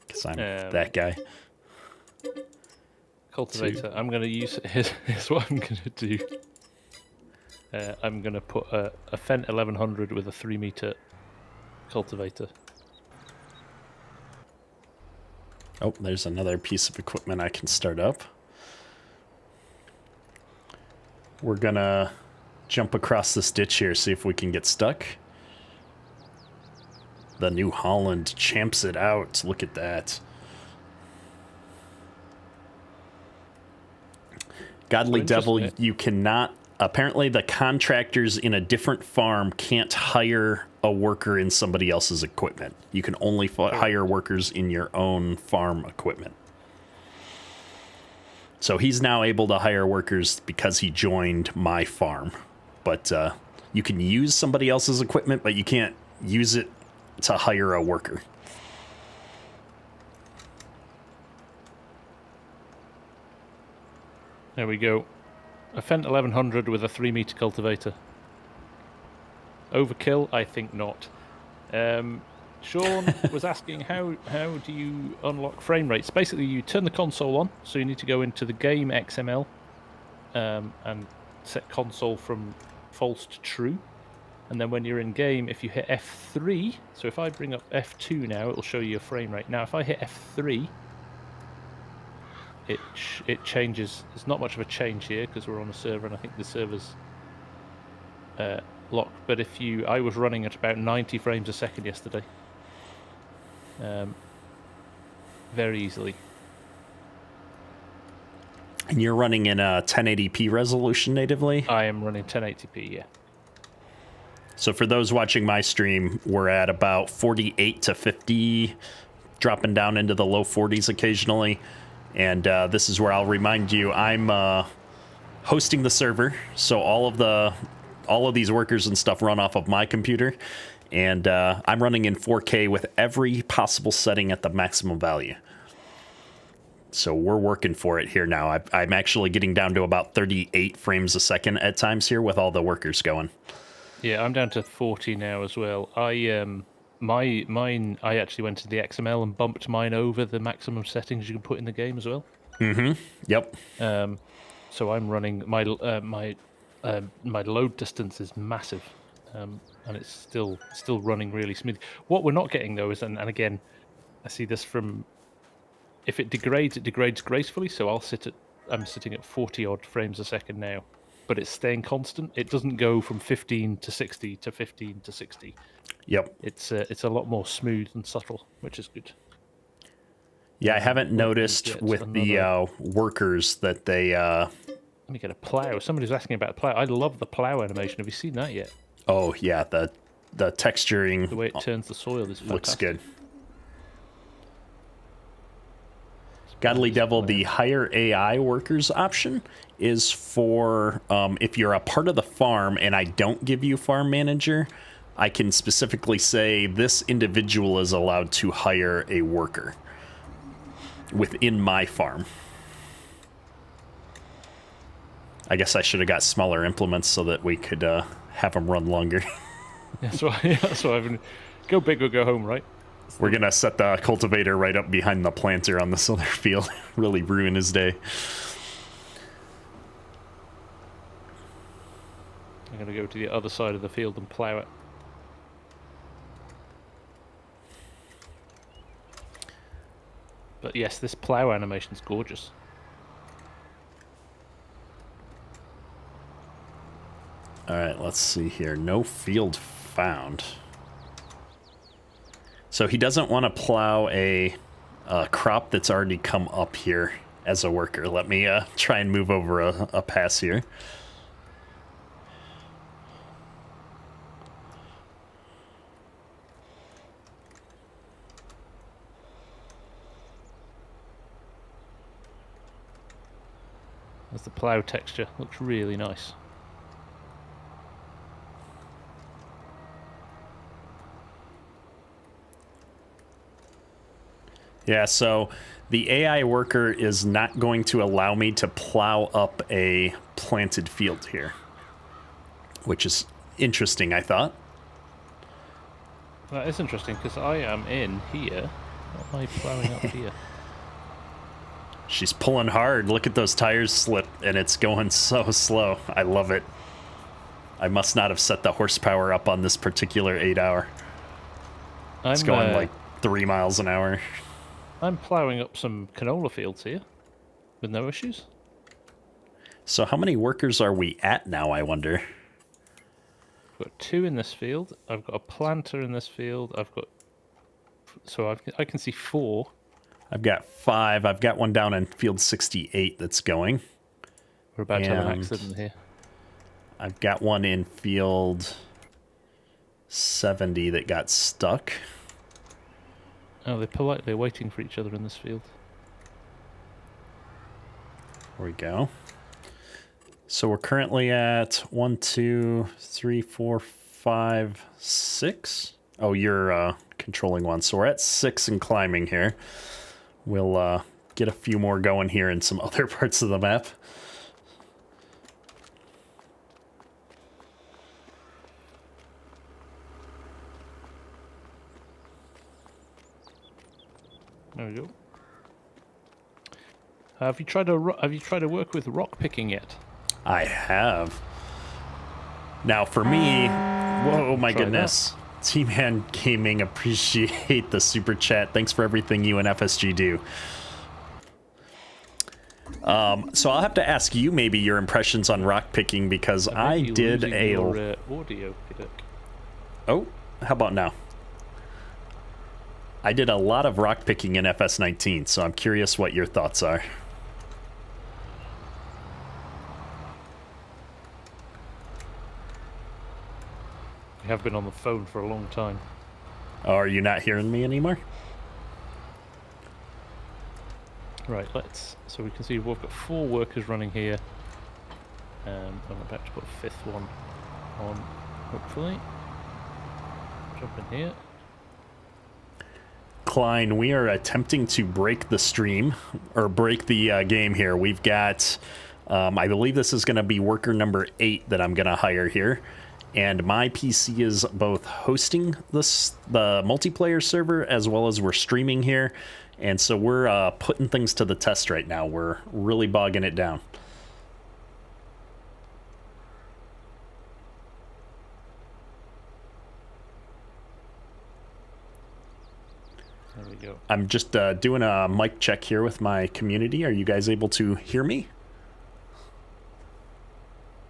Because I'm that guy. Cultivator. I'm going to use... Here's what I'm going to do. I'm going to put a Fendt 1100 with a 3-meter cultivator. Oh, there's another piece of equipment I can start up. We're going to jump across this ditch here, see if we can get stuck. The New Holland champs it out. Look at that. Godly Devil, you cannot... Apparently the contractors in a different farm can't hire a worker in somebody else's equipment. You can only hire workers in your own farm equipment. So he's now able to hire workers because he joined my farm. But you can use somebody else's equipment, but you can't use it to hire a worker. There we go. A Fendt 1100 with a 3-meter cultivator. Overkill? I think not. Sean was asking how do you unlock frame rates? Basically, you turn the console on, so you need to go into the game XML and set console from false to true. And then when you're in game, if you hit F3, so if I bring up F2 now, it'll show you your frame rate. Now, if I hit F3, it changes. There's not much of a change here because we're on a server, and I think the server's locked. But I was running at about 90 frames a second yesterday, very easily. And you're running in a 1080p resolution natively? I am running 1080p, yeah. So for those watching my stream, we're at about 48 to 50, dropping down into the low 40s occasionally. And this is where I'll remind you, I'm hosting the server, so all of these workers and stuff run off of my computer. And I'm running in 4K with every possible setting at the maximum value. So we're working for it here now. I'm actually getting down to about 38 frames a second at times here with all the workers going. Yeah, I'm down to 40 now as well. Mine I actually went to the XML and bumped mine over the maximum settings you can put in the game as well. Yep. So I'm running my load distance is massive, and it's still running really smooth. What we're not getting though is, and again, I see this from, if it degrades gracefully. So I'm sitting at 40 odd frames a second now, but it's staying constant. It doesn't go from 15 to 60 to 15 to 60. Yep. It's a lot more smooth and subtle, which is good. Yeah, I haven't noticed with the workers that they... Let me get a plow. Somebody's asking about a plow. I love the plow animation. Have you seen that yet? Oh, yeah, the texturing... The way it turns the soil is fantastic. Looks good. Godly Devil, the higher AI workers option is for if you're a part of the farm and I don't give you farm manager, I can specifically say this individual is allowed to hire a worker within my farm. I guess I should have got smaller implements so that we could have them run longer. That's why I've been... Go big or go home, right? We're going to set the cultivator right up behind the planter on this other field. Really ruin his day. I'm going to go to the other side of the field and plow it. But yes, this plow animation's gorgeous. All right, let's see here. No field found. So he doesn't want to plow a crop that's already come up here as a worker. Let me try and move over a pass here. There's the plow texture. Looks really nice. Yeah, so the AI worker is not going to allow me to plow up a planted field here, which is interesting, I thought. That is interesting, because I am in here. What am I plowing up here? She's pulling hard. Look at those tires slip, and it's going so slow. I love it. I must not have set the horsepower up on this particular 8-hour. It's going like 3 miles an hour. I'm plowing up some canola fields here with no issues. So how many workers are we at now, I wonder? I've got 2 in this field. I've got a planter in this field. I can see 4. I've got 5. I've got one down in field 68 that's going. We're about to have an accident here. I've got one in field 70 that got stuck. Oh, they're politely waiting for each other in this field. There we go. So we're currently at 1, 2, 3, 4, 5, 6. Oh, you're controlling one. So we're at 6 and climbing here. We'll get a few more going here in some other parts of the map. There we go. Have you tried to work with rock picking yet? I have. Now for me, whoa, my goodness. T-Man Gaming, appreciate the super chat. Thanks for everything you and FSG do. So I'll have to ask you maybe your impressions on rock picking, because I did a audio. Oh, how about now? I did a lot of rock picking in FS19, so I'm curious what your thoughts are. You have been on the phone for a long time. Oh, are you not hearing me anymore? Right, so we can see we've got 4 workers running here. I'm about to put a 5th one on, hopefully. jump in here. Klein, we are attempting to break the stream, or break the game here. We've got, I believe this is going to be worker number 8 that I'm going to hire here. And my PC is both hosting the multiplayer server as well as we're streaming here. And so we're putting things to the test right now. We're really bogging it down. There we go. I'm just doing a mic check here with my community. Are you guys able to hear me?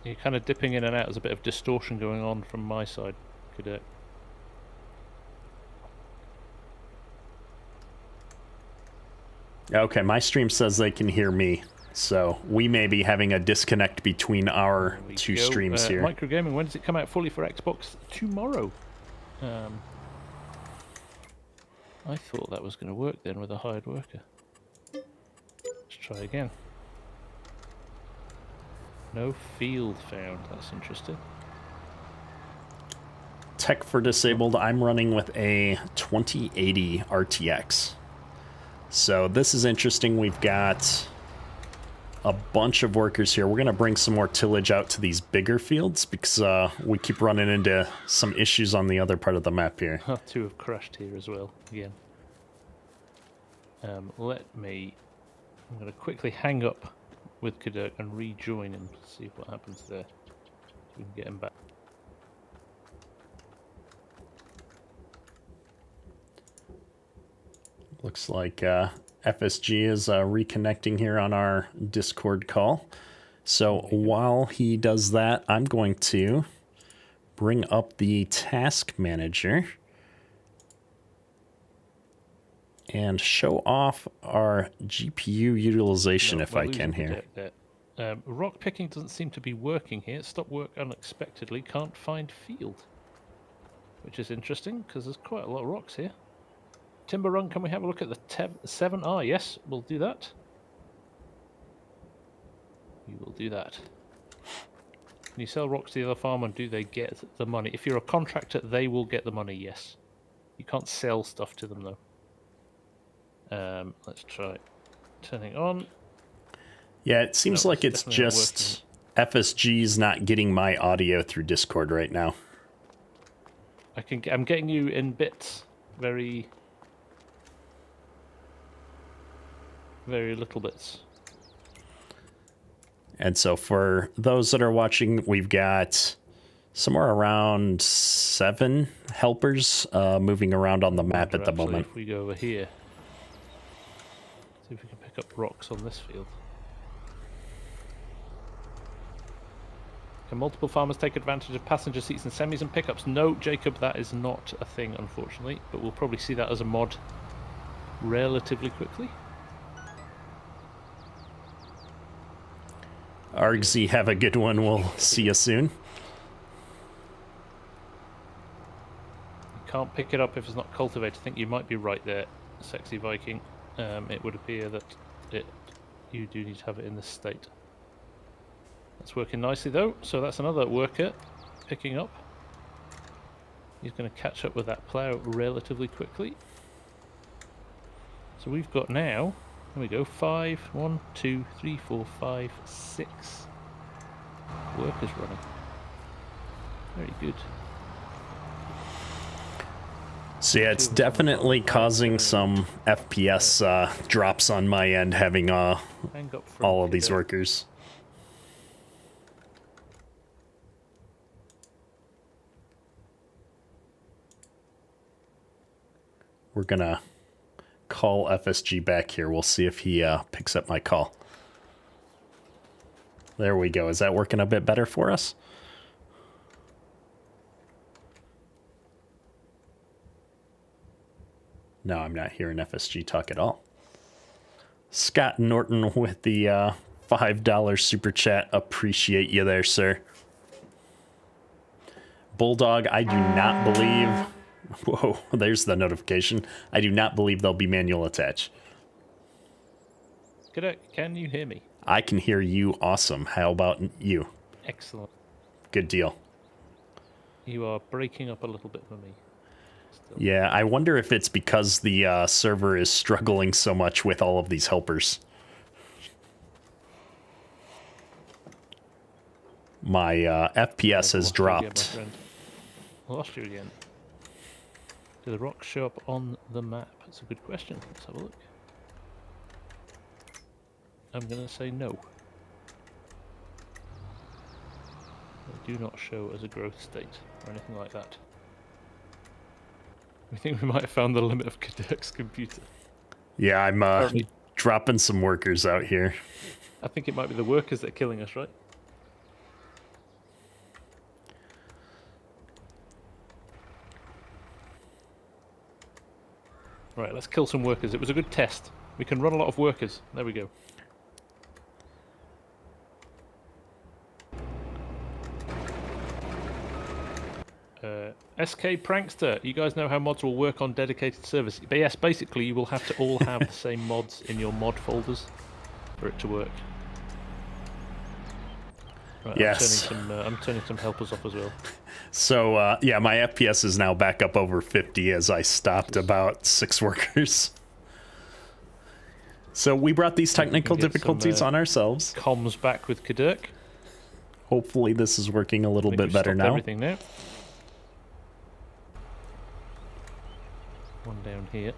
You're kind of dipping in and out. There's a bit of distortion going on from my side. Could Okay, my stream says they can hear me. So we may be having a disconnect between our two streams here. Microgaming, when does it come out fully for Xbox? Tomorrow. I thought that was going to work then with a hired worker. Let's try again. No field found. That's interesting. Tech for disabled, I'm running with a 2080 RTX. So this is interesting. We've got a bunch of workers here. We're going to bring some more tillage out to these bigger fields because we keep running into some issues on the other part of the map here. 2 have crashed here as well, again. I'm going to quickly hang up with Kaduk and rejoin him to see what happens there. So we can get him back. Looks like FSG is reconnecting here on our Discord call. So while he does that, I'm going to bring up the task manager and show off our GPU utilization if I can here. Rock picking doesn't seem to be working here. Stop work unexpectedly. Can't find field. Which is interesting because there's quite a lot of rocks here. Timber run, can we have a look at the 7R? Yes, we'll do that. We will do that. Can you sell rocks to the other farmer and do they get the money? If you're a contractor, they will get the money, yes. You can't sell stuff to them though. Let's try turning on. Yeah, it seems like it's just FSG's not getting my audio through Discord right now. I'm getting you in bits. Very little bits. And so for those that are watching, we've got somewhere around 7 helpers moving around on the map at the moment. If we go over here, see if we can pick up rocks on this field. Can multiple farmers take advantage of passenger seats and semis and pickups? No, Jacob, that is not a thing, unfortunately. But we'll probably see that as a mod relatively quickly. Argsy, have a good one. We'll see you soon. You can't pick it up if it's not cultivated. I think you might be right there, Sexy Viking. It would appear that you do need to have it in this state. That's working nicely though, so that's another worker picking up. He's going to catch up with that plough relatively quickly. So we've got now, there we go, 5, 1, 2, 3, 4, 5, 6 workers running. Very good. So yeah, it's definitely causing some FPS drops on my end having all of these workers. We're gonna call FSG back here. We'll see if he picks up my call. There we go. Is that working a bit better for us? No, I'm not hearing FSG talk at all. Scott Norton with the $5 super chat. Appreciate you there, sir. Bulldog, I do not believe... Whoa, there's the notification. I do not believe there'll be manual attach. Can you hear me? I can hear you awesome. How about you? Excellent. Good deal. You are breaking up a little bit for me. still. Yeah, I wonder if it's because the server is struggling so much with all of these helpers. My FPS has I've lost you again, my dropped. friend. I lost you again. Do the rocks show up on the map? That's a good question. Let's have a look. I'm going to say no. They do not show as a growth state or anything like that. We think we might have found the limit of Kadek's computer. Yeah, I'm Apparently, dropping some workers out here. I think it might be the workers that are killing us, right? Right, let's kill some workers. It was a good test. We can run a lot of workers. There we go. SK Prankster, you guys know how mods will work on dedicated servers. But yes, basically you will have to all have the same mods in your mod folders for it to work. Right, Yes. I'm turning some helpers off as well. So, yeah, my FPS is now back up over 50 as I stopped about 6 workers. So we brought these technical difficulties on ourselves. Comms back with Kadek. Hopefully this is working a little bit we've better stopped now. Everything now. One down here.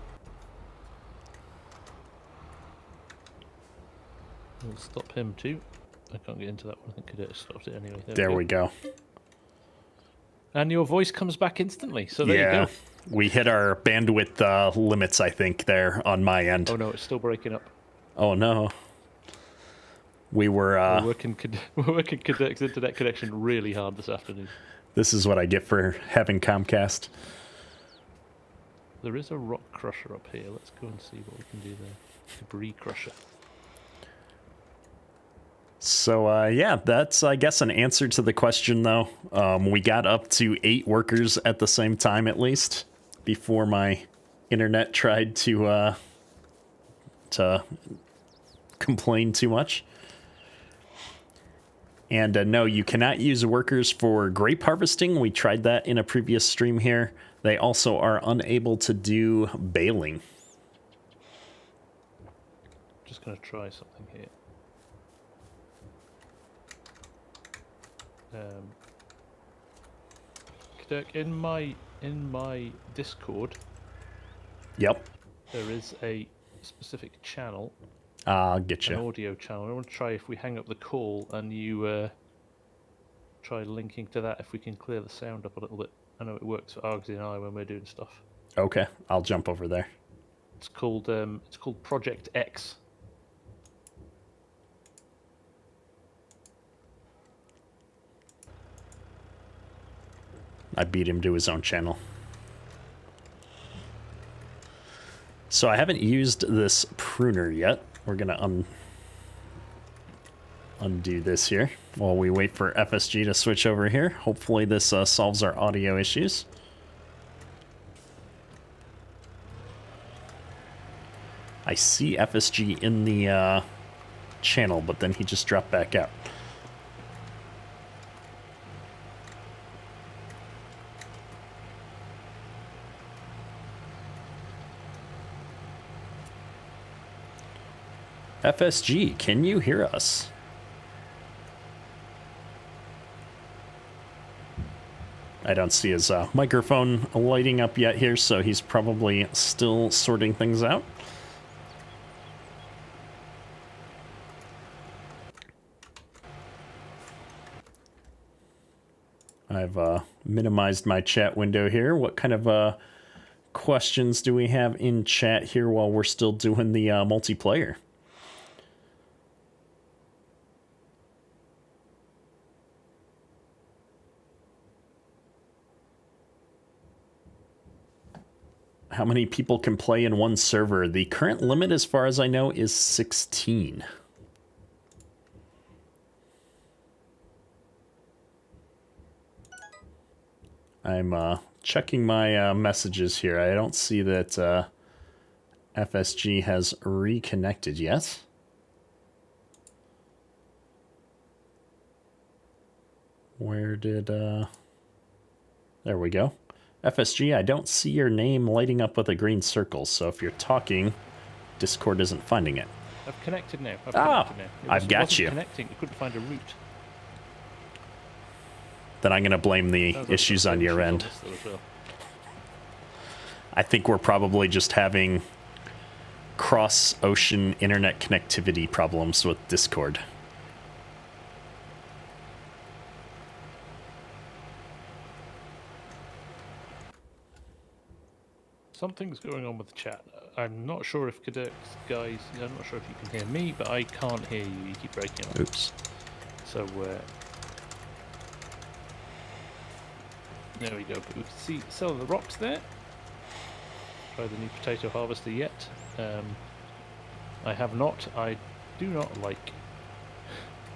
We'll stop him too. I can't get into that one. I think Kadek stopped it anyway. There we go. And your voice comes back instantly. So there you go. We hit our bandwidth limits, I think, there on my end. Oh no, it's still breaking up. Oh no. We're working Kadek's internet connection really hard this afternoon. This is what I get for having Comcast. There is a rock crusher up here. Let's go and see what we can do there. Debris crusher. So, yeah, that's, I guess, an answer to the question, though. We got up to 8 workers at the same time, at least, before my internet tried to complain too much. And no, you cannot use workers for grape harvesting. We tried that in a previous stream here. They also are unable to do baling. Just going to try something here. Kadek, in my Discord, Yep. there is a specific channel. I'll get An you. audio channel. I want to try if we hang up the call and you try linking to that, if we can clear the sound up a little bit. I know it works for Argsy and I when we're doing stuff. Okay, I'll jump over there. It's called Project X. I beat him to his own channel. So I haven't used this pruner yet. We're gonna undo this here while we wait for FSG to switch over here. Hopefully this solves our audio issues. I see FSG in the channel, but then he just dropped back out. FSG, can you hear us? I don't see his microphone lighting up yet here, so he's probably still sorting things out. I've minimized my chat window here. What kind of questions do we have in chat here while we're still doing the multiplayer? How many people can play in one server? The current limit, as far as I know, is 16. I'm checking my messages here. I don't see that FSG has reconnected yet. Where did... there we go. FSG, I don't see your name lighting up with a green circle, so if you're talking, Discord isn't finding it. I've connected now. I've got wasn't you. Connecting. It couldn't find a route. Then I'm going to blame the Sounds like issues there's on your issues end. this though as well. I think we're probably just having cross-ocean internet connectivity problems with Discord. Something's going on with the chat. I'm not sure if Cadets guys. I'm not sure if you can hear me, but I can't hear you. You keep breaking up. Oops. So there we go. But we can see some of the rocks there. Try the new potato harvester yet? I have not. I do not like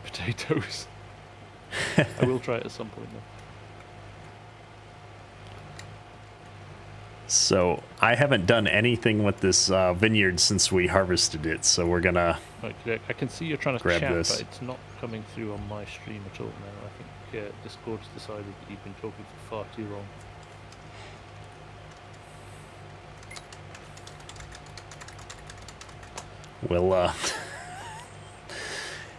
potatoes. I will try it at some point though. So I haven't done anything with this vineyard since we harvested it, so we're gonna Right, I can see you're trying to grab chat, this. but it's not coming through on my stream at all now. I think Discord's decided that you've been talking for far too long. We'll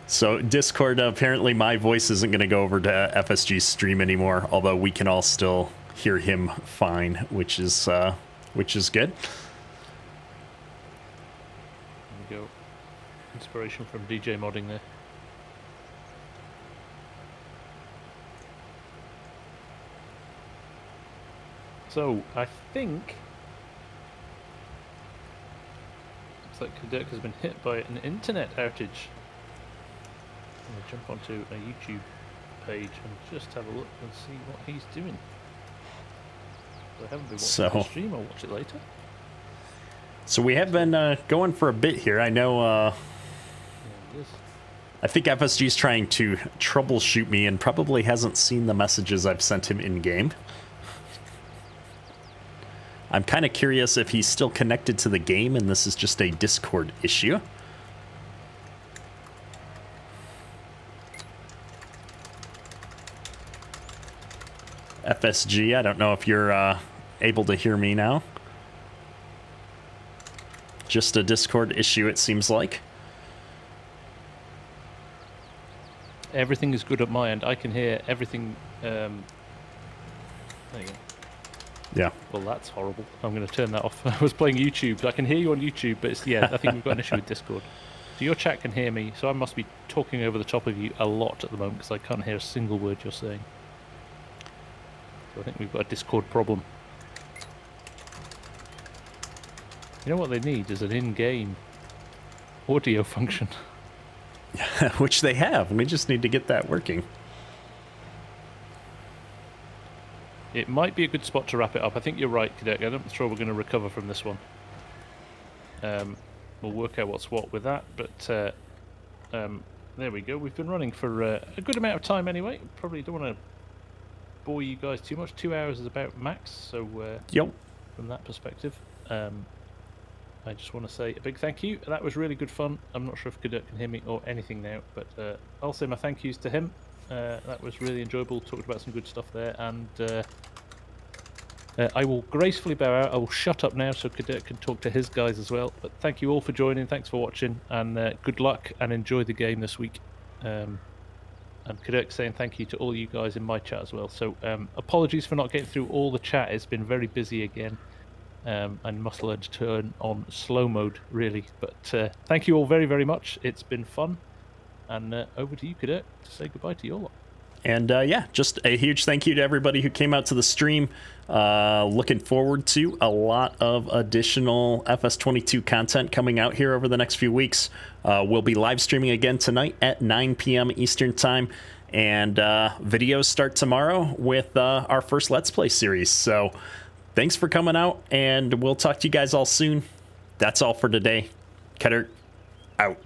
So Discord, apparently my voice isn't going to go over to FSG's stream anymore, although we can all still hear him fine, which is good. There we go. Inspiration from DJ modding there. So, I think looks like Cadet has been hit by an internet outage. I'm going to jump onto a YouTube page and just have a look and see what he's doing. I haven't been watching the stream, I'll watch it later. So we have been going for a bit here. I know Yeah, it is. I think FSG's trying to troubleshoot me and probably hasn't seen the messages I've sent him in-game. I'm kind of curious if he's still connected to the game and this is just a Discord issue. FSG, I don't know if you're able to hear me now. Just a Discord issue, it seems like. Everything is good at my end. I can hear everything. There you go. Yeah. Well, that's horrible. I'm going to turn that off. I was playing YouTube. I can hear you on YouTube, but it's, yeah, I think we've got an issue with Discord. So your chat can hear me, so I must be talking over the top of you a lot at the moment because I can't hear a single word you're saying. So I think we've got a Discord problem. You know what they need is an in-game audio function. Which they have. We just need to get that working. It might be a good spot to wrap it up. I think you're right, Cadet. I'm not sure we're going to recover from this one. We'll work out what's what with that, but there we go. We've been running for a good amount of time anyway. Probably don't want to bore you guys too much. 2 hours is about max, so Yep. from that perspective, I just want to say a big thank you. That was really good fun. I'm not sure if Cadet can hear me or anything now, but I'll say my thank yous to him. That was really enjoyable. Talked about some good stuff there, and I will gracefully bow out. I will shut up now so Cadet can talk to his guys as well. But thank you all for joining. Thanks for watching, and good luck and enjoy the game this week. And Cadet saying thank you to all you guys in my chat as well. So apologies for not getting through all the chat. It's been very busy again, and must learn to turn on slow mode really. But thank you all very, very much. It's been fun. And over to you, Cadet, to say goodbye to you all. And yeah, just a huge thank you to everybody who came out to the stream. Looking forward to a lot of additional FS22 content coming out here over the next few weeks. We'll be live streaming again tonight at 9 p.m. Eastern Time. And videos start tomorrow with our first Let's Play series. So thanks for coming out, and we'll talk to you guys all soon. That's all for today. Cutter out.